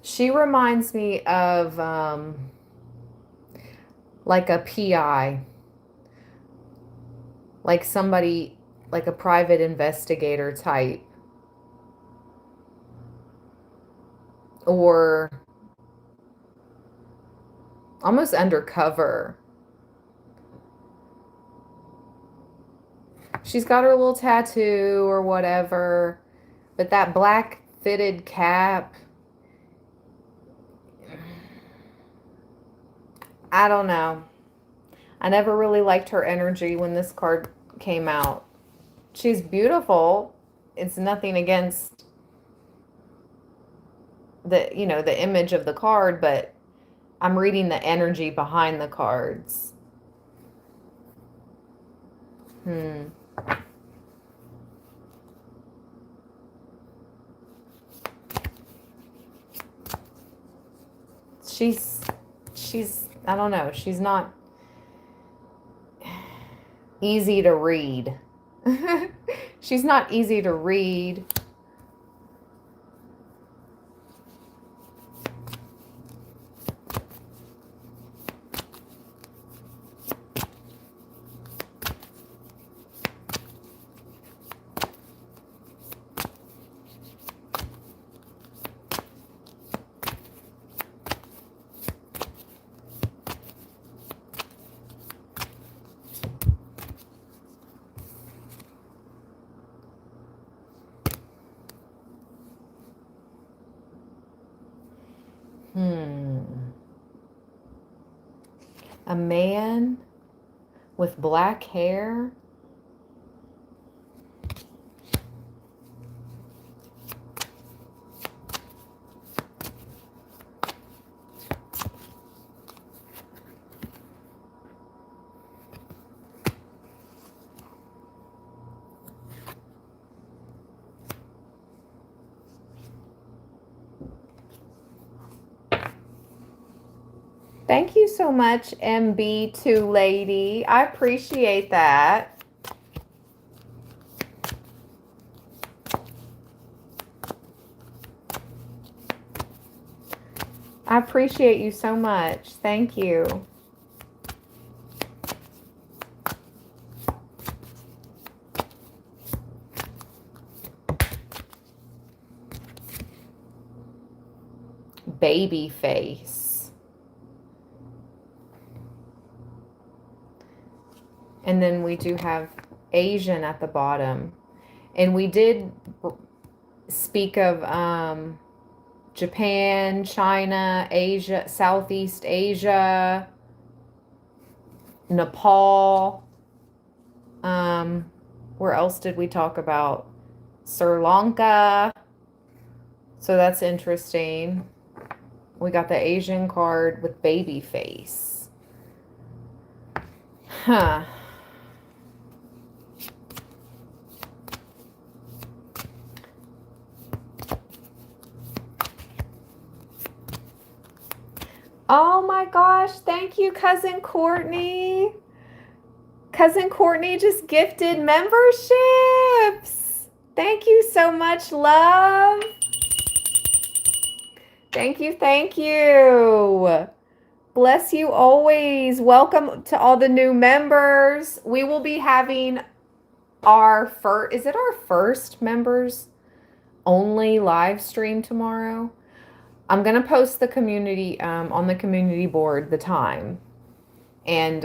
She reminds me of like a PI, like somebody, like a private investigator type, or almost undercover. She's got her little tattoo or whatever, but that black fitted cap, I don't know. I never really liked her energy when this card came out. She's beautiful. It's nothing against the, the image of the card, but I'm reading the energy behind the cards. She's I don't know, she's not easy to read. She's not easy to read. A man with black hair. Thank you so much, MB2 lady. I appreciate that. I appreciate you so much. Thank you. Baby face. And then we do have Asian at the bottom. And we did speak of Japan, China, Asia, Southeast Asia, Nepal. Where else did we talk about? Sri Lanka. So that's interesting. We got the Asian card with baby face. Huh. Oh my gosh, thank you, Cousin Courtney. Cousin Courtney just gifted memberships. Thank you so much, love. Thank you, thank you. Bless you always. Welcome to all the new members. We will be having our first, is it our first members only live stream tomorrow? I'm going to post the community, on the community board, the time. And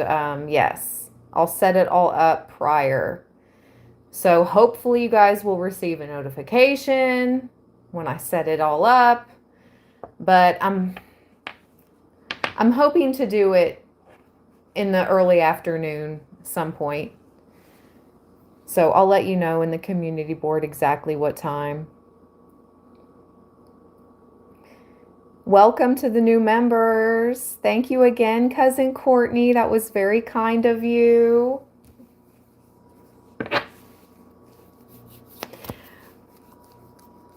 yes, I'll set it all up prior. So hopefully you guys will receive a notification when I set it all up. But I'm hoping to do it in the early afternoon some point. So I'll let you know in the community board exactly what time. Welcome to the new members. Thank you again, Cousin Courtney. That was very kind of you.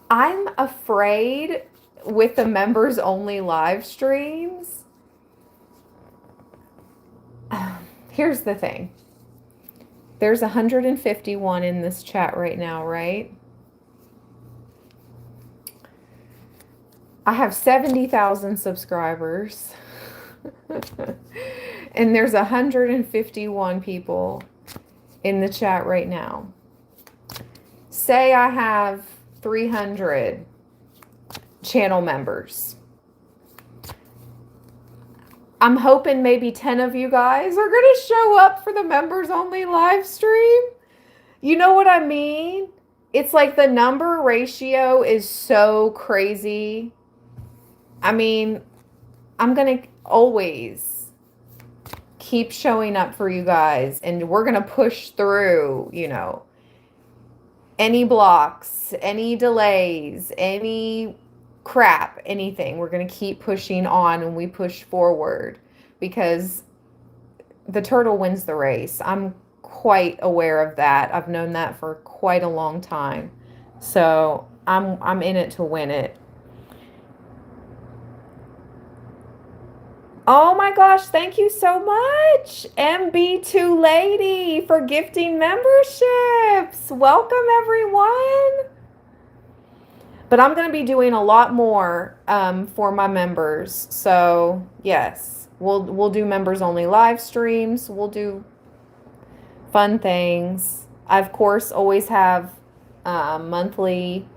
I'm afraid with the members only live streams. Here's the thing. There's 151 in this chat right now, right? I have 70,000 subscribers. And there's 151 people in the chat right now. Say I have 300 channel members. I'm hoping maybe 10 of you guys are going to show up for the members only live stream. You know what I mean? It's like the number ratio is so crazy. I mean, I'm going to always keep showing up for you guys, and we're going to push through, you know, any blocks, any delays, any crap, anything. We're going to keep pushing on, and we push forward because the turtle wins the race. I'm quite aware of that. I've known that for quite a long time. So I'm in it to win it. Oh my gosh, thank you so much, MB2 lady, for gifting memberships. Welcome, everyone. But I'm going to be doing a lot more for my members. So, yes, we'll do members only live streams. We'll do fun things. I, of course, always have monthly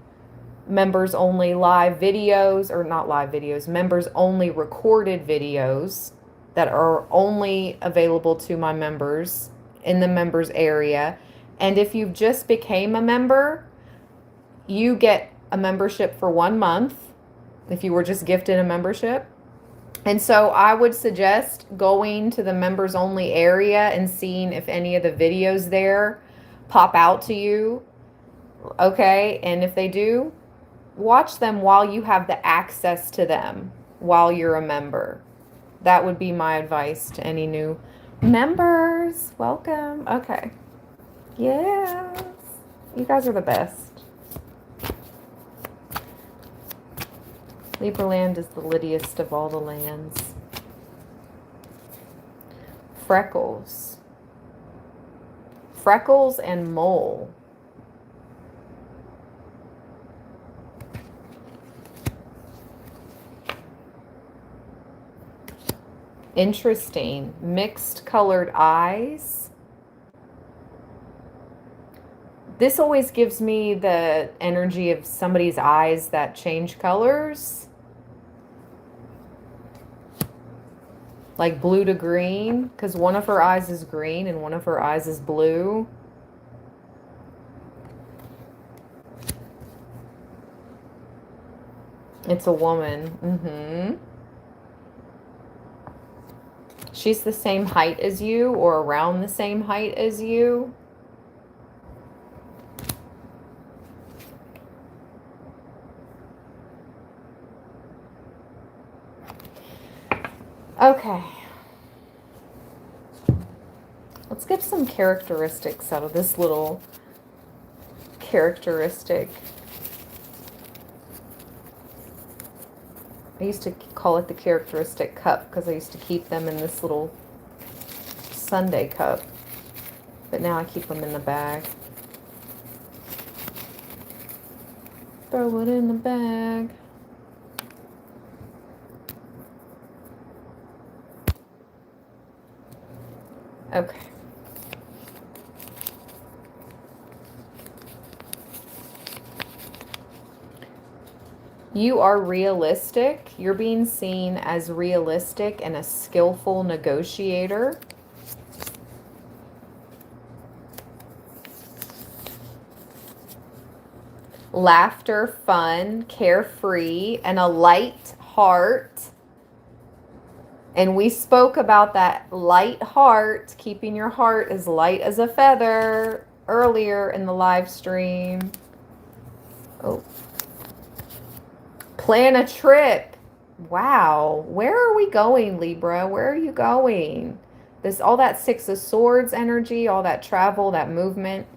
members only live videos, or not live videos, members only recorded videos that are only available to my members in the members area. And if you've just became a member, you get a membership for 1 month if you were just gifted a membership. And so I would suggest going to the members only area and seeing if any of the videos there pop out to you. Okay. And if they do, watch them while you have the access to them while you're a member. That would be my advice to any new members. Welcome. Okay. Yes. You guys are the best. Libra land is the littiest of all the lands. Freckles. Freckles and mole. Interesting. Mixed colored eyes. This always gives me the energy of somebody's eyes that change colors. Like blue to green, because one of her eyes is green and one of her eyes is blue. It's a woman. She's the same height as you or around the same height as you. Okay. Let's get some characteristics out of this little characteristic. I used to call it the characteristic cup because I used to keep them in this little Sunday cup. But now I keep them in the bag. Throw it in the bag. Okay. You are realistic. You're being seen as realistic and a skillful negotiator. Laughter, fun, carefree, and a light heart. And we spoke about that light heart, keeping your heart as light as a feather earlier in the live stream. Oh. Plan a trip. Wow. Where are we going, Libra? Where are you going? All that Six of Swords energy, all that travel, that movement.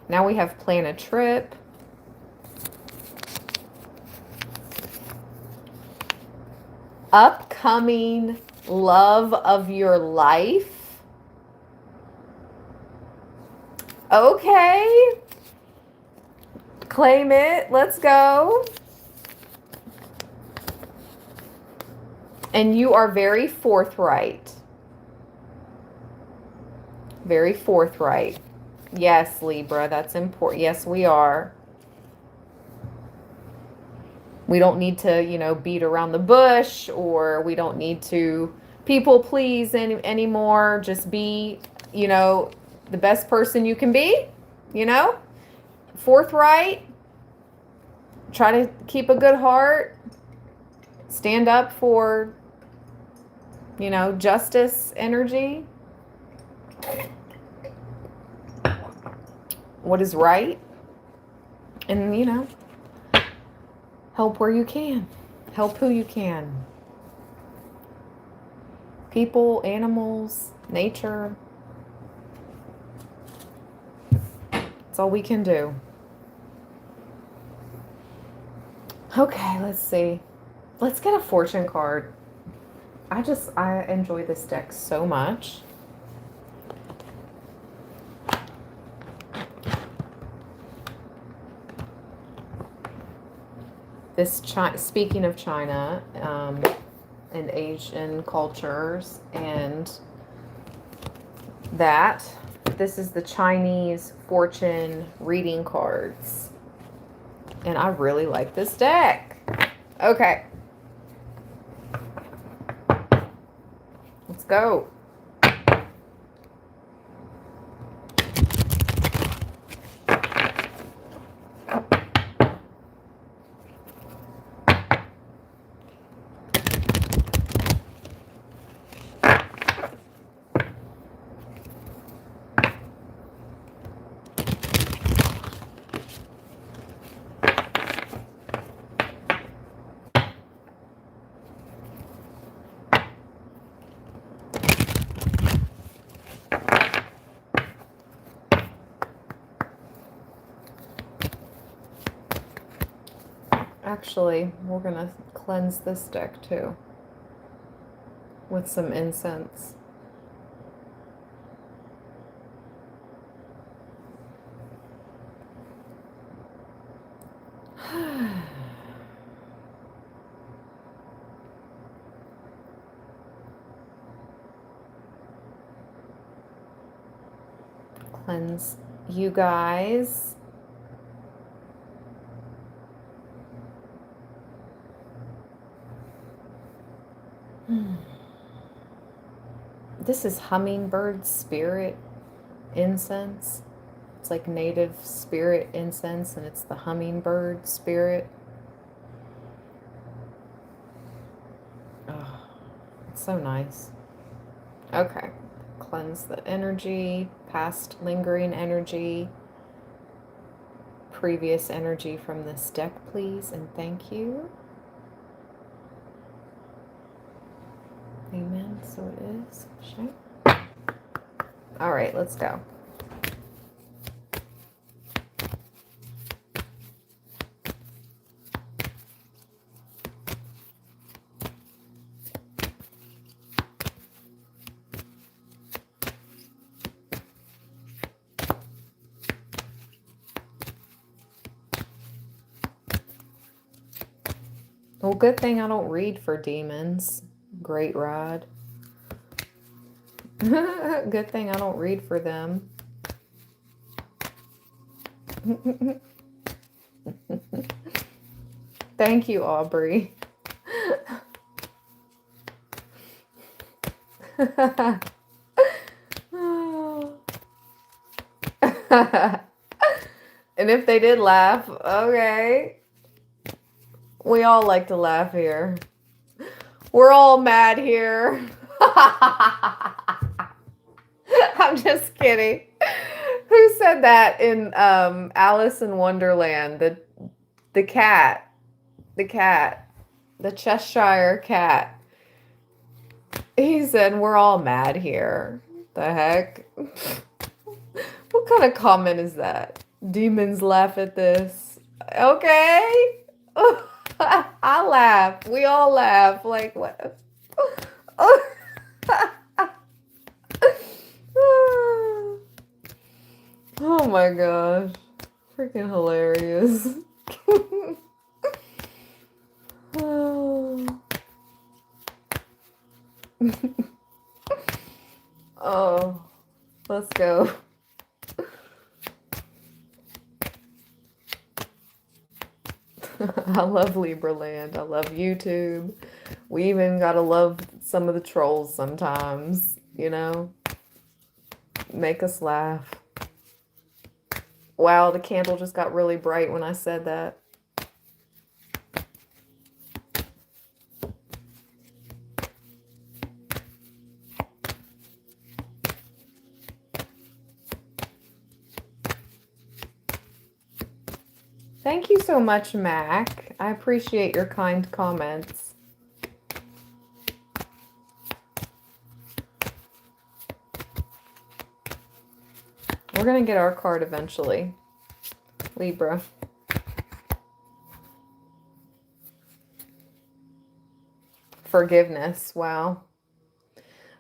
Now we have plan a trip. Upcoming love of your life. Okay. Claim it. Let's go. And you are very forthright. Very forthright. Yes, Libra, that's important. Yes, we are. We don't need to, beat around the bush, or we don't need to people please anymore. Just be, the best person you can be, forthright. Try to keep a good heart. Stand up for, justice energy. What is right. And, help where you can. Help who you can. People, animals, nature. That's all we can do. Okay, let's see. Let's get a fortune card. I enjoy this deck so much. Speaking of China and Asian cultures, and this is the Chinese fortune reading cards. And I really like this deck. Okay. Let's go. Actually, we're going to cleanse this deck too with some incense. Cleanse you guys. This is hummingbird spirit incense. It's like native spirit incense, and it's the hummingbird spirit. Oh, it's so nice. Okay. Cleanse the energy, past lingering energy, previous energy from this deck, please, and thank you. Amen. So it is. Sure. All right, let's go. Well, good thing I don't read for demons. Great rod. Good thing I don't read for them. Thank you, Aubrey. And if they did laugh, okay. We all like to laugh here. We're all mad here. I'm just kidding. Who said that in Alice in Wonderland? The cat. The cat. The Cheshire cat. He said, we're all mad here. The heck? What kind of comment is that? Demons laugh at this. Okay. I laugh. We all laugh. Like, what? Oh my gosh. Freaking hilarious. Oh, let's go. I love Libra land. I love YouTube. We even gotta love some of the trolls sometimes, you know? Make us laugh. Wow, the candle just got really bright when I said that. Thank you so much, Mac. I appreciate your kind comments. We're going to get our card eventually. Libra. Forgiveness. Wow.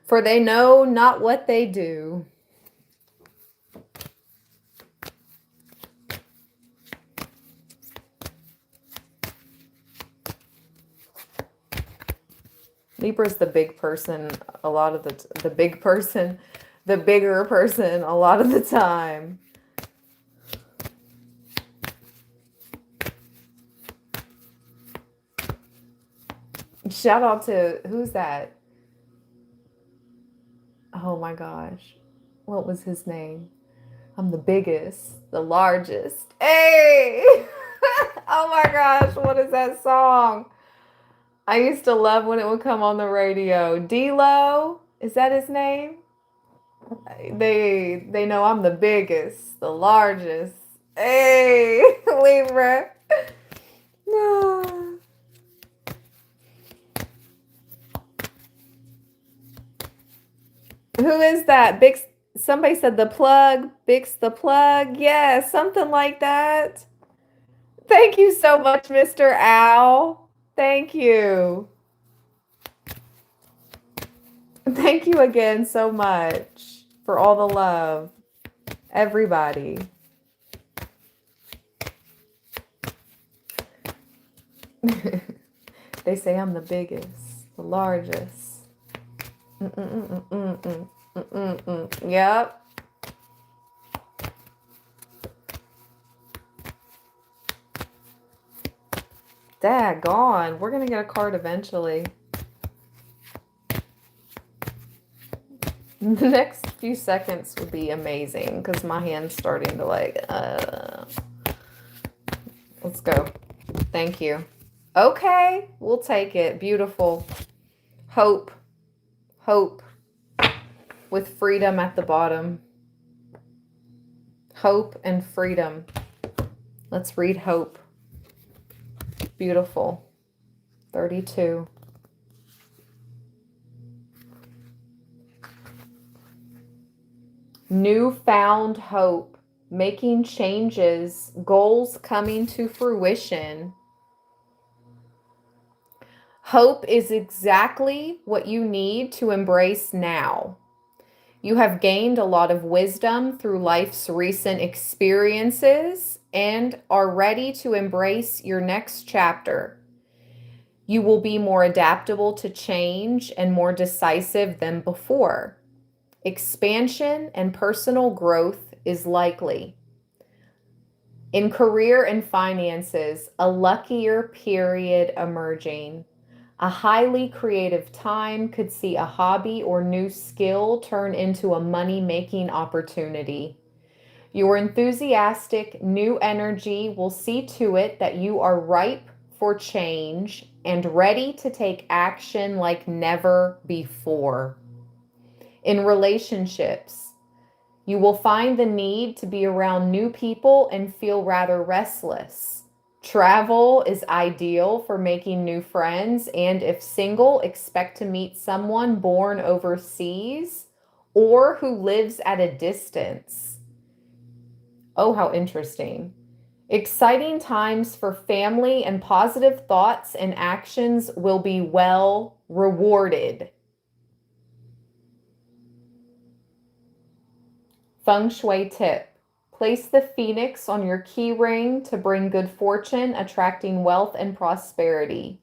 For they know not what they do. Libra's the big person a lot of the big person, the bigger person a lot of the time. Shout out to, who's that? Oh my gosh. What was his name? I'm the biggest, the largest. Hey! Oh my gosh, what is that song? I used to love when it would come on the radio. D-Lo, is that his name? They know I'm the biggest, the largest. Hey, Libra. No. Who is that? Bix, somebody said the plug. Bix the plug. Yeah, something like that. Thank you so much, Mr. Owl. Thank you. Thank you again so much for all the love, everybody. They say I'm the biggest, the largest. Yep. Daggone. We're going to get a card eventually. The next few seconds would be amazing because my hand's starting to let's go. Thank you. Okay, we'll take it. Beautiful. Hope. Hope. With freedom at the bottom. Hope and freedom. Let's read hope. Beautiful. 32. Newfound hope. Making changes. Goals coming to fruition. Hope is exactly what you need to embrace now. You have gained a lot of wisdom through life's recent experiences and are ready to embrace your next chapter. You will be more adaptable to change and more decisive than before. Expansion and personal growth is likely. In career and finances, a luckier period emerging. A highly creative time could see a hobby or new skill turn into a money-making opportunity. Your enthusiastic new energy will see to it that you are ripe for change and ready to take action like never before. In relationships, you will find the need to be around new people and feel rather restless. Travel is ideal for making new friends, and if single, expect to meet someone born overseas or who lives at a distance. Oh, how interesting. Exciting times for family, and positive thoughts and actions will be well rewarded. Feng Shui tip. Place the phoenix on your key ring to bring good fortune, attracting wealth and prosperity.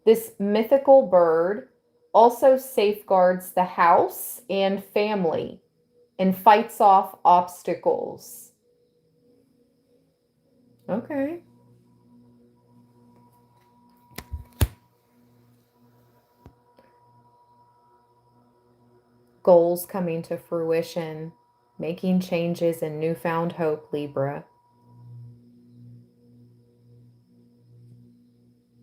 This mythical bird also safeguards the house and family and fights off obstacles. Okay. Goals coming to fruition, making changes and newfound hope, Libra.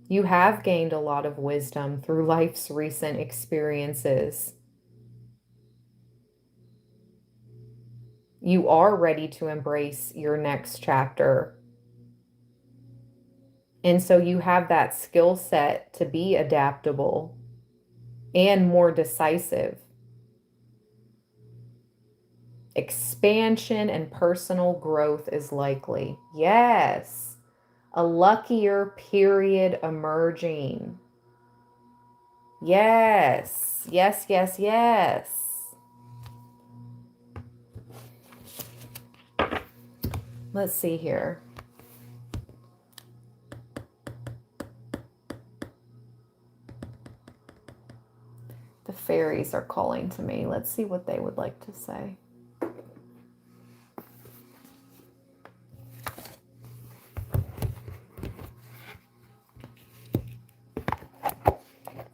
You have gained a lot of wisdom through life's recent experiences. You are ready to embrace your next chapter. And so you have that skill set to be adaptable and more decisive. Expansion and personal growth is likely. Yes. A luckier period emerging. Yes. Yes, yes, yes. Let's see here. The fairies are calling to me. Let's see what they would like to say.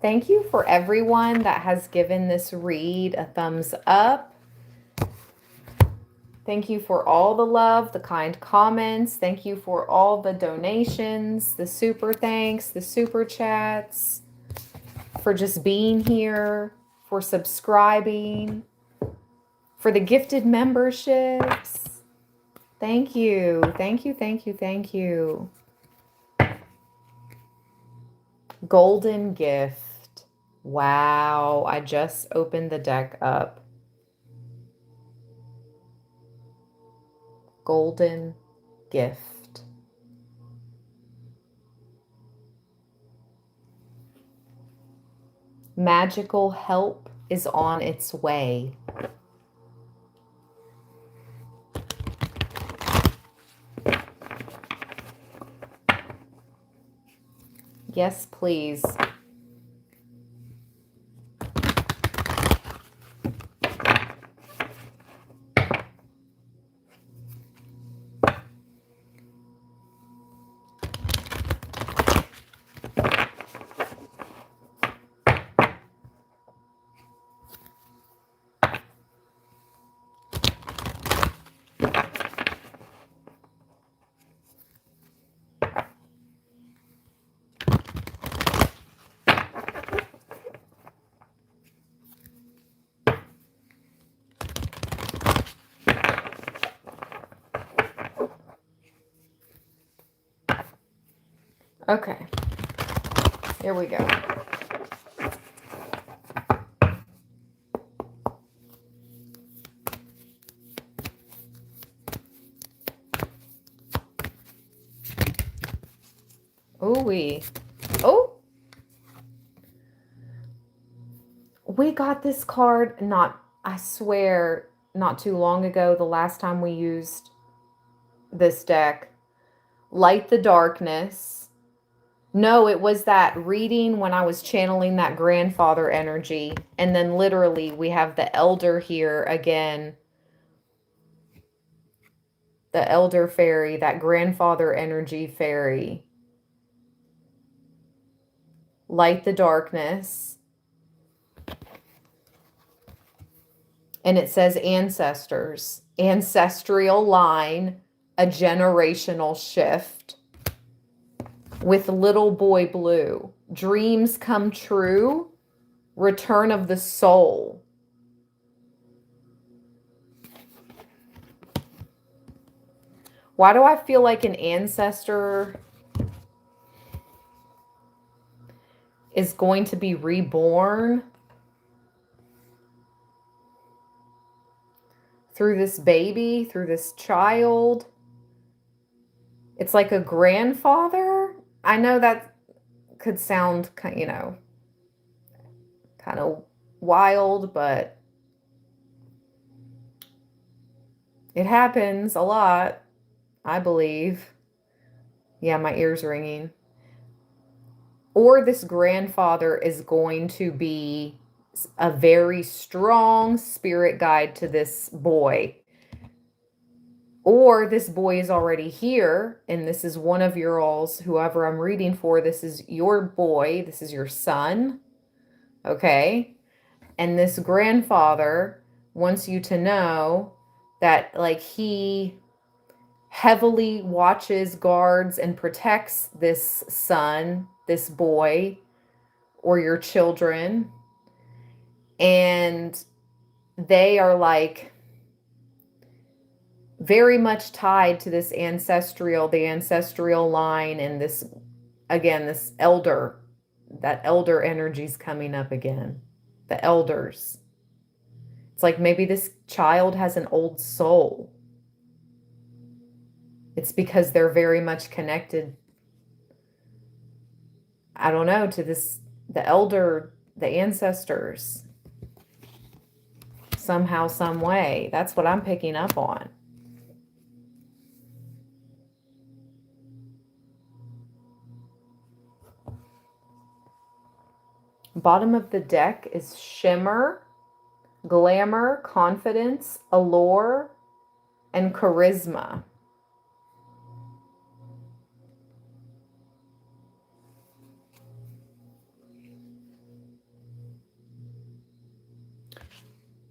Thank you for everyone that has given this read a thumbs up. Thank you for all the love, the kind comments. Thank you for all the donations, the super thanks, the super chats, for just being here, for subscribing, for the gifted memberships. Thank you. Thank you, thank you, thank you. Golden gift. Wow, I just opened the deck up. Golden gift. Magical help is on its way. Yes, please. Okay, here we go. Ooh-wee. Oh! We got this card I swear, not too long ago, the last time we used this deck. Light the darkness. No, it was that reading when I was channeling that grandfather energy. And then literally we have the elder here again. The elder fairy, that grandfather energy fairy. Light the darkness. And it says ancestors, ancestral line, a generational shift. With little boy blue, dreams come true, return of the soul. Why do I feel like an ancestor is going to be reborn through this baby, through this child? It's like a grandfather. I know that could sound, kind of wild, but it happens a lot, I believe. Yeah, my ear's ringing. Or this grandfather is going to be a very strong spirit guide to this boy. Or this boy is already here, and this is one of your alls, whoever I'm reading for, this is your boy, this is your son, okay? And this grandfather wants you to know that, like, he heavily watches, guards, and protects this son, this boy, or your children. And they are like very much tied to this the ancestral line, and this, again, this elder, that elder energy's coming up again. The elders. It's like maybe this child has an old soul. It's because they're very much connected, I don't know, to this, the elder, the ancestors. Somehow, some way. That's what I'm picking up on. Bottom of the deck is shimmer, glamour, confidence, allure, and charisma.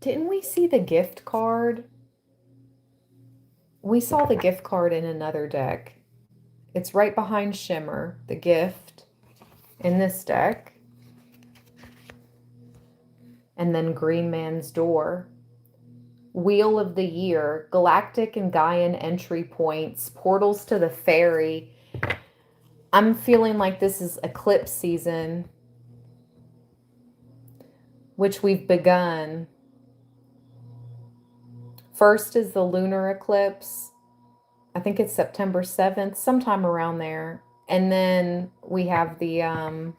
Didn't we see the gift card? We saw the gift card in another deck. It's right behind shimmer, the gift, in this deck. And then Green Man's Door. Wheel of the Year, galactic and Gaian entry points, portals to the fairy. I'm feeling like this is eclipse season, which we've begun. First is the lunar eclipse. I think it's September 7th, sometime around there. And then we have the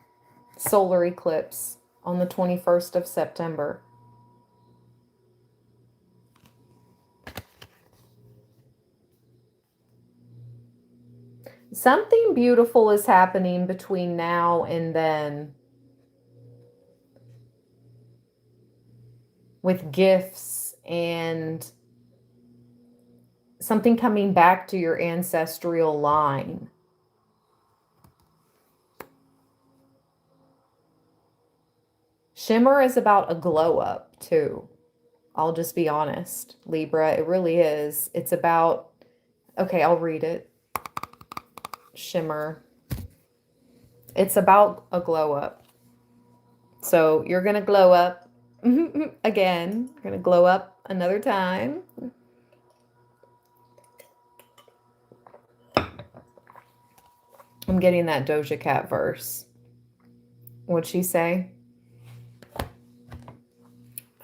solar eclipse on the 21st of September. Something beautiful is happening between now and then, with gifts and something coming back to your ancestral line. Shimmer is about a glow up too. I'll just be honest, Libra, it really is. It's about, okay, I'll read it. Shimmer. It's about a glow up. So you're going to glow up again. You're going to glow up another time. I'm getting that Doja Cat verse. What'd she say?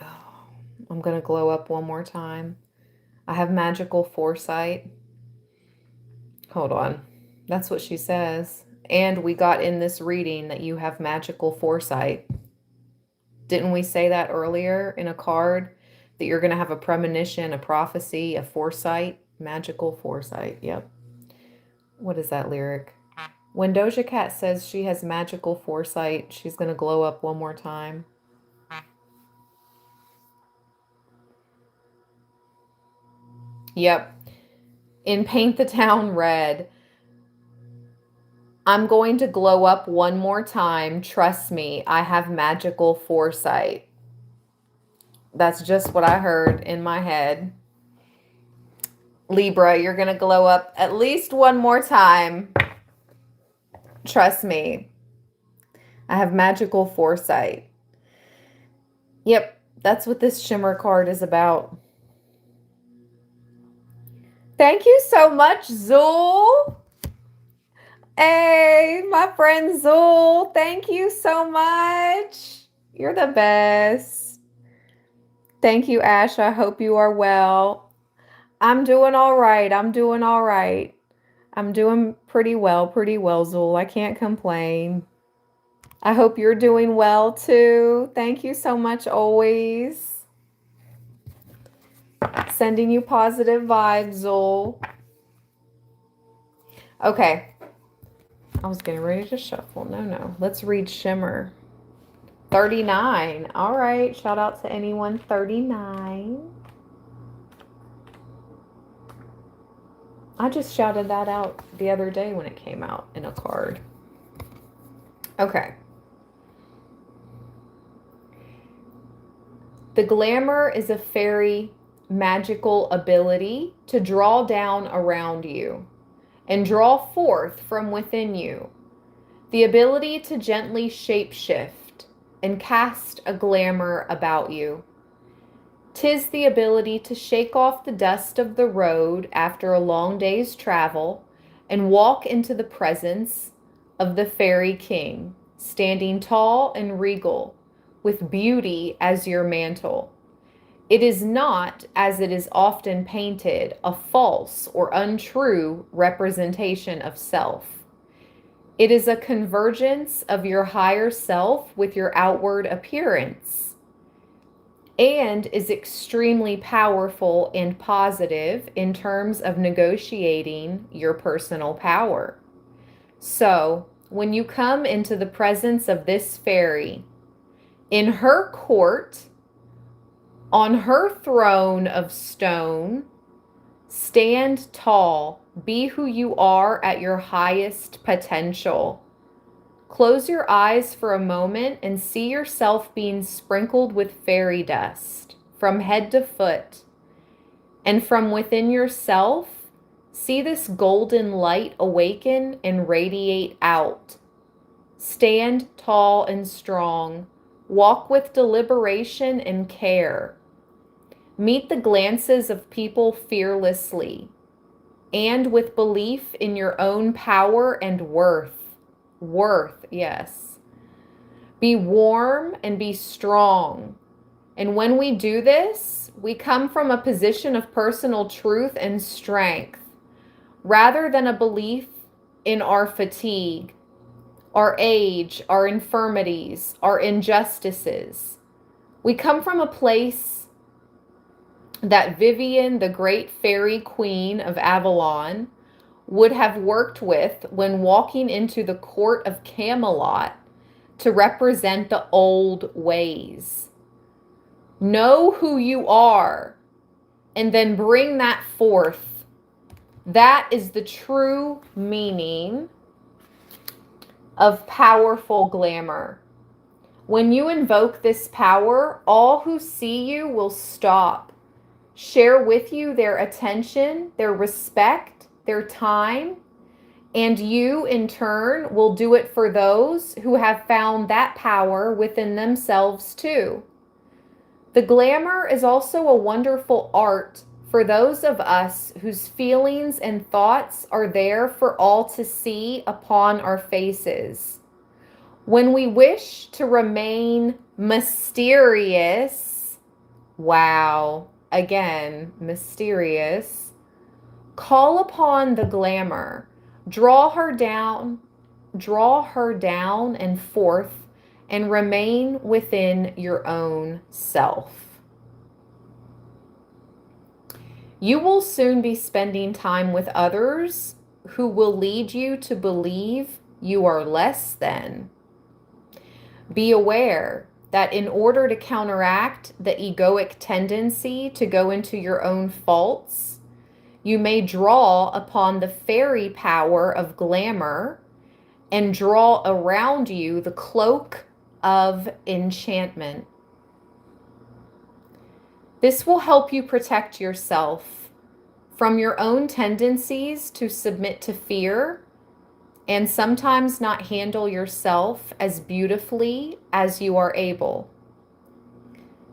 Oh, I'm going to glow up one more time. I have magical foresight. Hold on. That's what she says. And we got in this reading that you have magical foresight. Didn't we say that earlier in a card? That you're going to have a premonition, a prophecy, a foresight, magical foresight. Yep. What is that lyric? When Doja Cat says she has magical foresight, she's going to glow up one more time. Yep. In Paint the Town Red, I'm going to glow up one more time. Trust me, I have magical foresight. That's just what I heard in my head. Libra, you're going to glow up at least one more time. Trust me. I have magical foresight. Yep, that's what this shimmer card is about. Thank you so much, Zul. Hey, my friend Zul. Thank you so much. You're the best. Thank you, Ash. I hope you are well. I'm doing all right. I'm doing all right. I'm doing pretty well, Zul. I can't complain. I hope you're doing well, too. Thank you so much, always. Sending you positive vibes, Zul. Okay. I was getting ready to shuffle. No. Let's read Shimmer. 39. All right. Shout out to anyone 39. I just shouted that out the other day when it came out in a card. Okay. The glamour is a fairy magical ability to draw down around you and draw forth from within you. The ability to gently shapeshift and cast a glamour about you. 'Tis the ability to shake off the dust of the road after a long day's travel and walk into the presence of the fairy king, standing tall and regal, with beauty as your mantle. It is not, as it is often painted, a false or untrue representation of self. It is a convergence of your higher self with your outward appearance, and is extremely powerful and positive in terms of negotiating your personal power. So, when you come into the presence of this fairy, in her court, on her throne of stone, stand tall, be who you are at your highest potential. Close your eyes for a moment and see yourself being sprinkled with fairy dust from head to foot. And from within yourself, see this golden light awaken and radiate out. Stand tall and strong. Walk with deliberation and care. Meet the glances of people fearlessly and with belief in your own power and worth. Worth, yes. Be warm and be strong. And when we do this, we come from a position of personal truth and strength rather than a belief in our fatigue. our age, our infirmities, our injustices. We come from a place that Vivian, the great fairy queen of Avalon, would have worked with when walking into the court of Camelot to represent the old ways. Know who you are and then bring that forth. That is the true meaning of powerful glamour. When you invoke this power, all who see you will stop, share with you their attention, their respect, their time, and you, in turn, will do it for those who have found that power within themselves too. The glamour is also a wonderful art for those of us whose feelings and thoughts are there for all to see upon our faces. When we wish to remain mysterious, wow, again, mysterious, call upon the glamour. Draw her down and forth, and remain within your own self. You will soon be spending time with others who will lead you to believe you are less than. Be aware that in order to counteract the egoic tendency to go into your own faults, you may draw upon the fairy power of glamour and draw around you the cloak of enchantment. This will help you protect yourself from your own tendencies to submit to fear and sometimes not handle yourself as beautifully as you are able.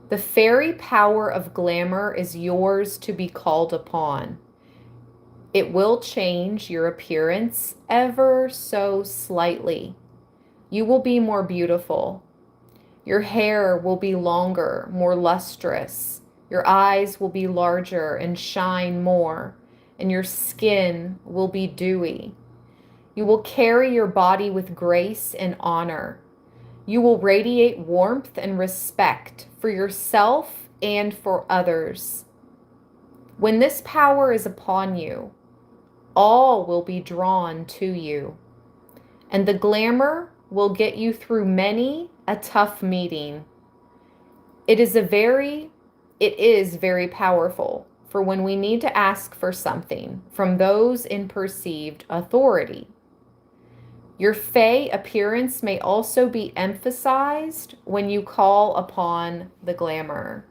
The fairy power of glamour is yours to be called upon. It will change your appearance ever so slightly. You will be more beautiful. Your hair will be longer, more lustrous. Your eyes will be larger and shine more, and your skin will be dewy. You will carry your body with grace and honor. You will radiate warmth and respect for yourself and for others. When this power is upon you, all will be drawn to you, and the glamour will get you through many a tough meeting. It is very powerful for when we need to ask for something from those in perceived authority. Your fey appearance may also be emphasized when you call upon the glamour.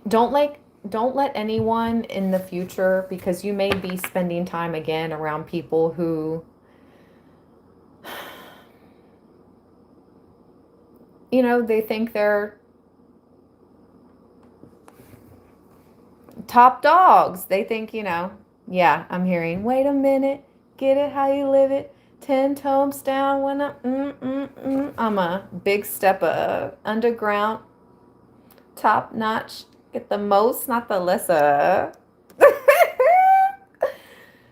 Don't let anyone in the future, because you may be spending time again around people who, they think they're top dogs. They think, yeah, I'm hearing, wait a minute, get it how you live it, 10 toes down when I'm a big stepper, underground, top notch, get the most, not the lesser.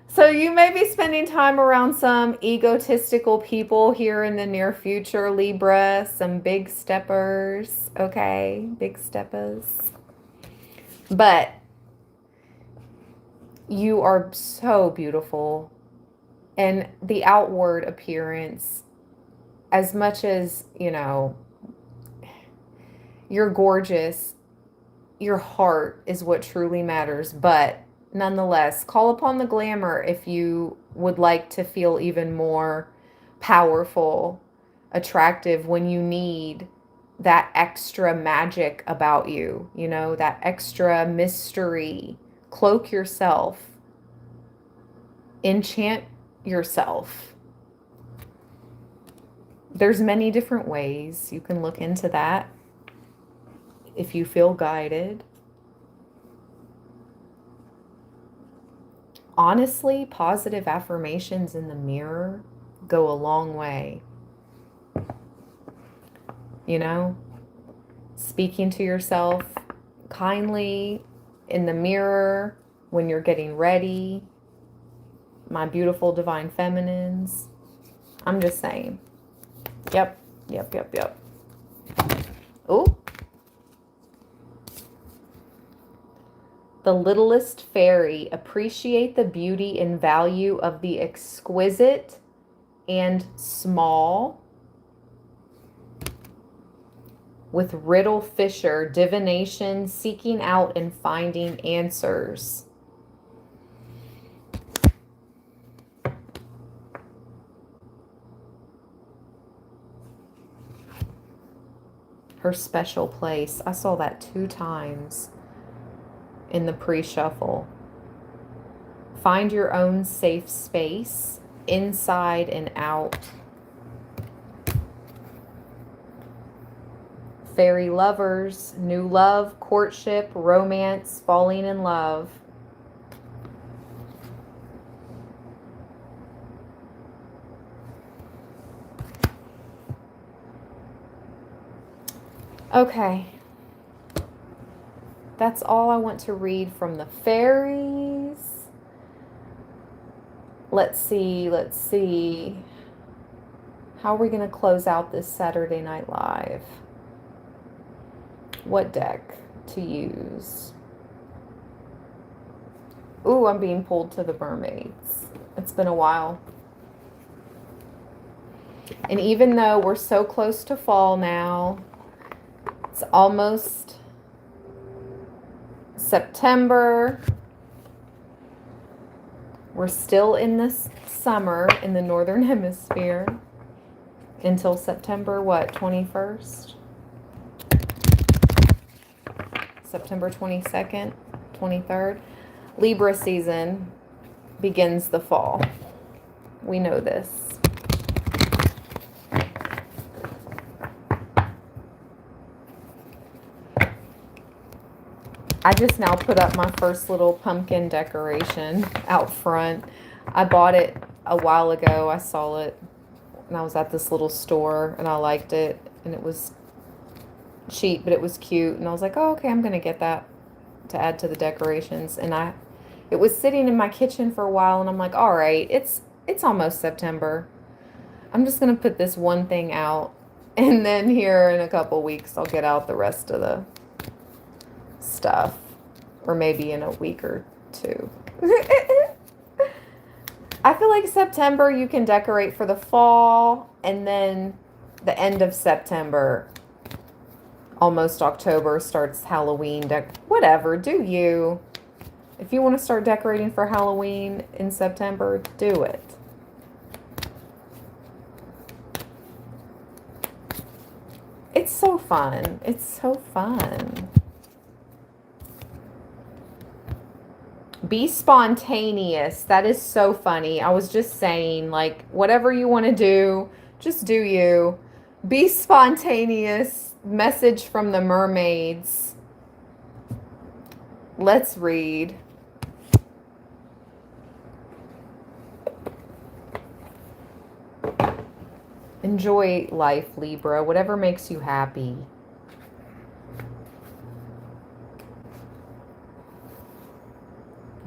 So you may be spending time around some egotistical people here in the near future, Libra, some big steppers, okay? Big steppers. But you are so beautiful. And the outward appearance, as much as, you're gorgeous, your heart is what truly matters. But nonetheless, call upon the glamour if you would like to feel even more powerful, attractive, when you need that extra magic about you, that extra mystery. Cloak yourself. Enchant yourself. There's many different ways you can look into that if you feel guided. Honestly, positive affirmations in the mirror go a long way. Speaking to yourself kindly in the mirror, when you're getting ready, my beautiful divine feminines. I'm just saying. Yep. Oh. The littlest fairy, appreciate the beauty and value of the exquisite and small. With riddle fisher, divination, seeking out and finding answers. Her special place. I saw that 2 times in the pre-shuffle. Find your own safe space, inside and out. Fairy lovers, new love, courtship, romance, falling in love. Okay. That's all I want to read from the fairies. Let's see. How are we going to close out this Saturday Night Live? What deck to use? Ooh, I'm being pulled to the mermaids. It's been a while. And even though we're so close to fall now, it's almost September. We're still in this summer in the Northern Hemisphere until September, what, 21st? September 22nd, 23rd. Libra season begins the fall. We know this. I just now put up my first little pumpkin decoration out front. I bought it a while ago. I saw it and I was at this little store and I liked it, and it was cheap, but it was cute, and I was like, oh, okay, I'm gonna get that to add to the decorations. And it was sitting in my kitchen for a while, and I'm like, all right, it's almost September. I'm just gonna put this one thing out, and then here in a couple weeks I'll get out the rest of the stuff, or maybe in a week or 2. I feel like September you can decorate for the fall, and then the end of September, almost October, starts Halloween. Whatever, do you? If you want to start decorating for Halloween in September, do it. It's so fun. It's so fun. Be spontaneous. That is so funny. I was just saying, like, whatever you want to do, just do you. Be spontaneous. Message from the mermaids. Let's read. Enjoy life, Libra. Whatever makes you happy.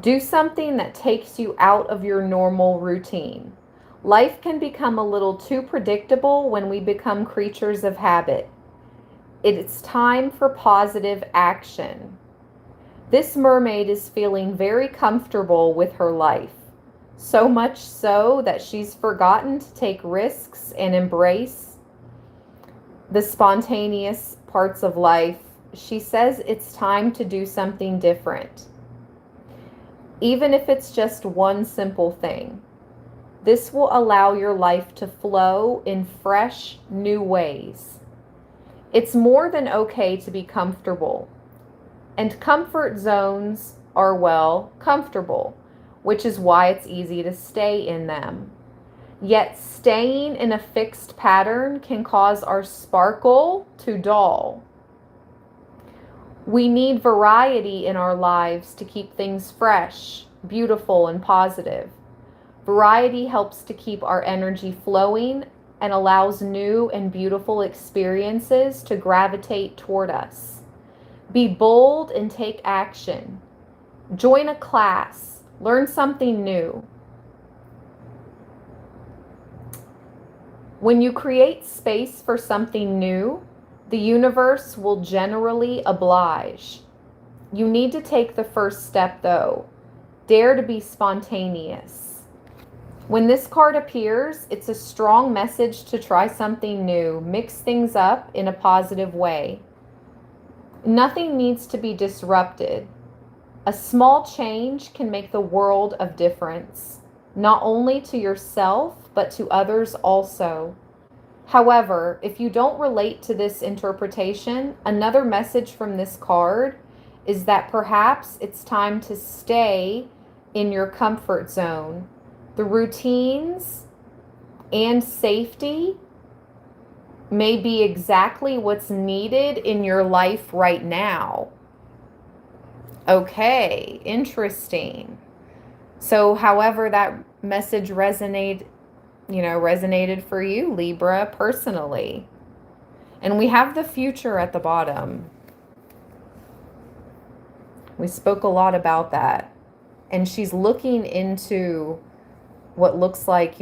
Do something that takes you out of your normal routine. Life can become a little too predictable when we become creatures of habit. It's time for positive action. This mermaid is feeling very comfortable with her life. So much so that she's forgotten to take risks and embrace the spontaneous parts of life. She says it's time to do something different. Even if it's just one simple thing. This will allow your life to flow in fresh, new ways. It's more than okay to be comfortable. And comfort zones are, well, comfortable, which is why it's easy to stay in them. Yet staying in a fixed pattern can cause our sparkle to dull. We need variety in our lives to keep things fresh, beautiful, and positive. Variety helps to keep our energy flowing and allows new and beautiful experiences to gravitate toward us. Be bold and take action. Join a class. Learn something new. When you create space for something new, the universe will generally oblige. You need to take the first step, though. Dare to be spontaneous. When this card appears, it's a strong message to try something new, mix things up in a positive way. Nothing needs to be disrupted. A small change can make the world of difference, not only to yourself, but to others also. However, if you don't relate to this interpretation, another message from this card is that perhaps it's time to stay in your comfort zone. The routines and safety may be exactly what's needed in your life right now. Okay, interesting. So however that message resonated for you, Libra, personally. And we have the future at the bottom. We spoke a lot about that. And she's looking into what looks like,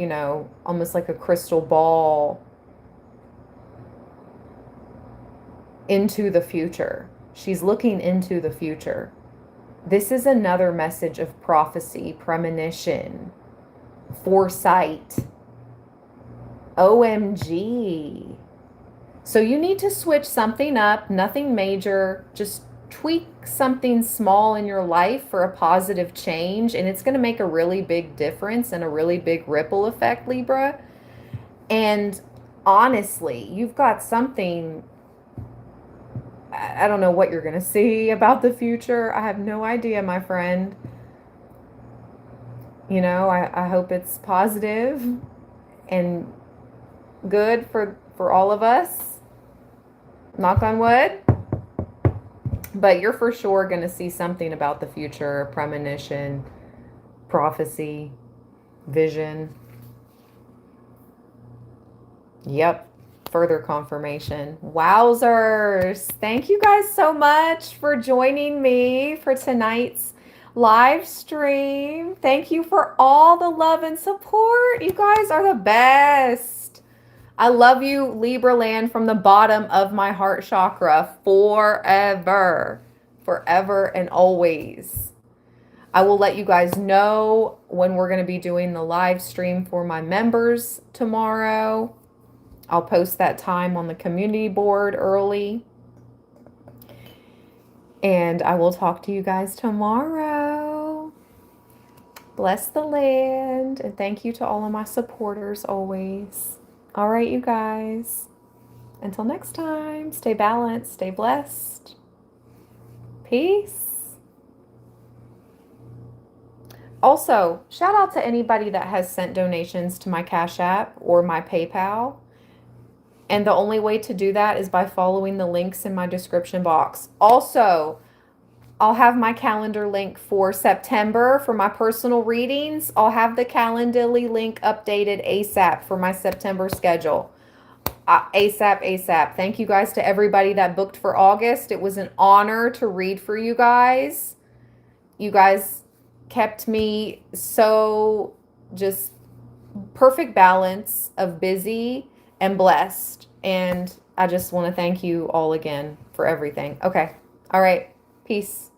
almost like a crystal ball into the future. She's looking into the future. This is another message of prophecy, premonition, foresight. OMG. So you need to switch something up, nothing major, just tweak something small in your life for a positive change, and it's going to make a really big difference and a really big ripple effect, Libra. And honestly, you've got something, I don't know what you're going to see about the future. I have no idea, my friend. I hope it's positive and good for all of us. Knock on wood. But you're for sure going to see something about the future, premonition, prophecy, vision. Yep. Further confirmation. Wowzers. Thank you guys so much for joining me for tonight's live stream. Thank you for all the love and support. You guys are the best. I love you, Libra land, from the bottom of my heart chakra forever, forever and always. I will let you guys know when we're going to be doing the live stream for my members tomorrow. I'll post that time on the community board early. And I will talk to you guys tomorrow. Bless the land. And thank you to all of my supporters always. All right, you guys. Until next time, stay balanced, stay blessed. Peace. Also, shout out to anybody that has sent donations to my Cash App or my PayPal. And the only way to do that is by following the links in my description box. Also, I'll have my calendar link for September for my personal readings. I'll have the Calendly link updated ASAP for my September schedule. ASAP. Thank you guys to everybody that booked for August. It was an honor to read for you guys. You guys kept me so just perfect balance of busy and blessed. And I just want to thank you all again for everything. Okay. All right. Peace.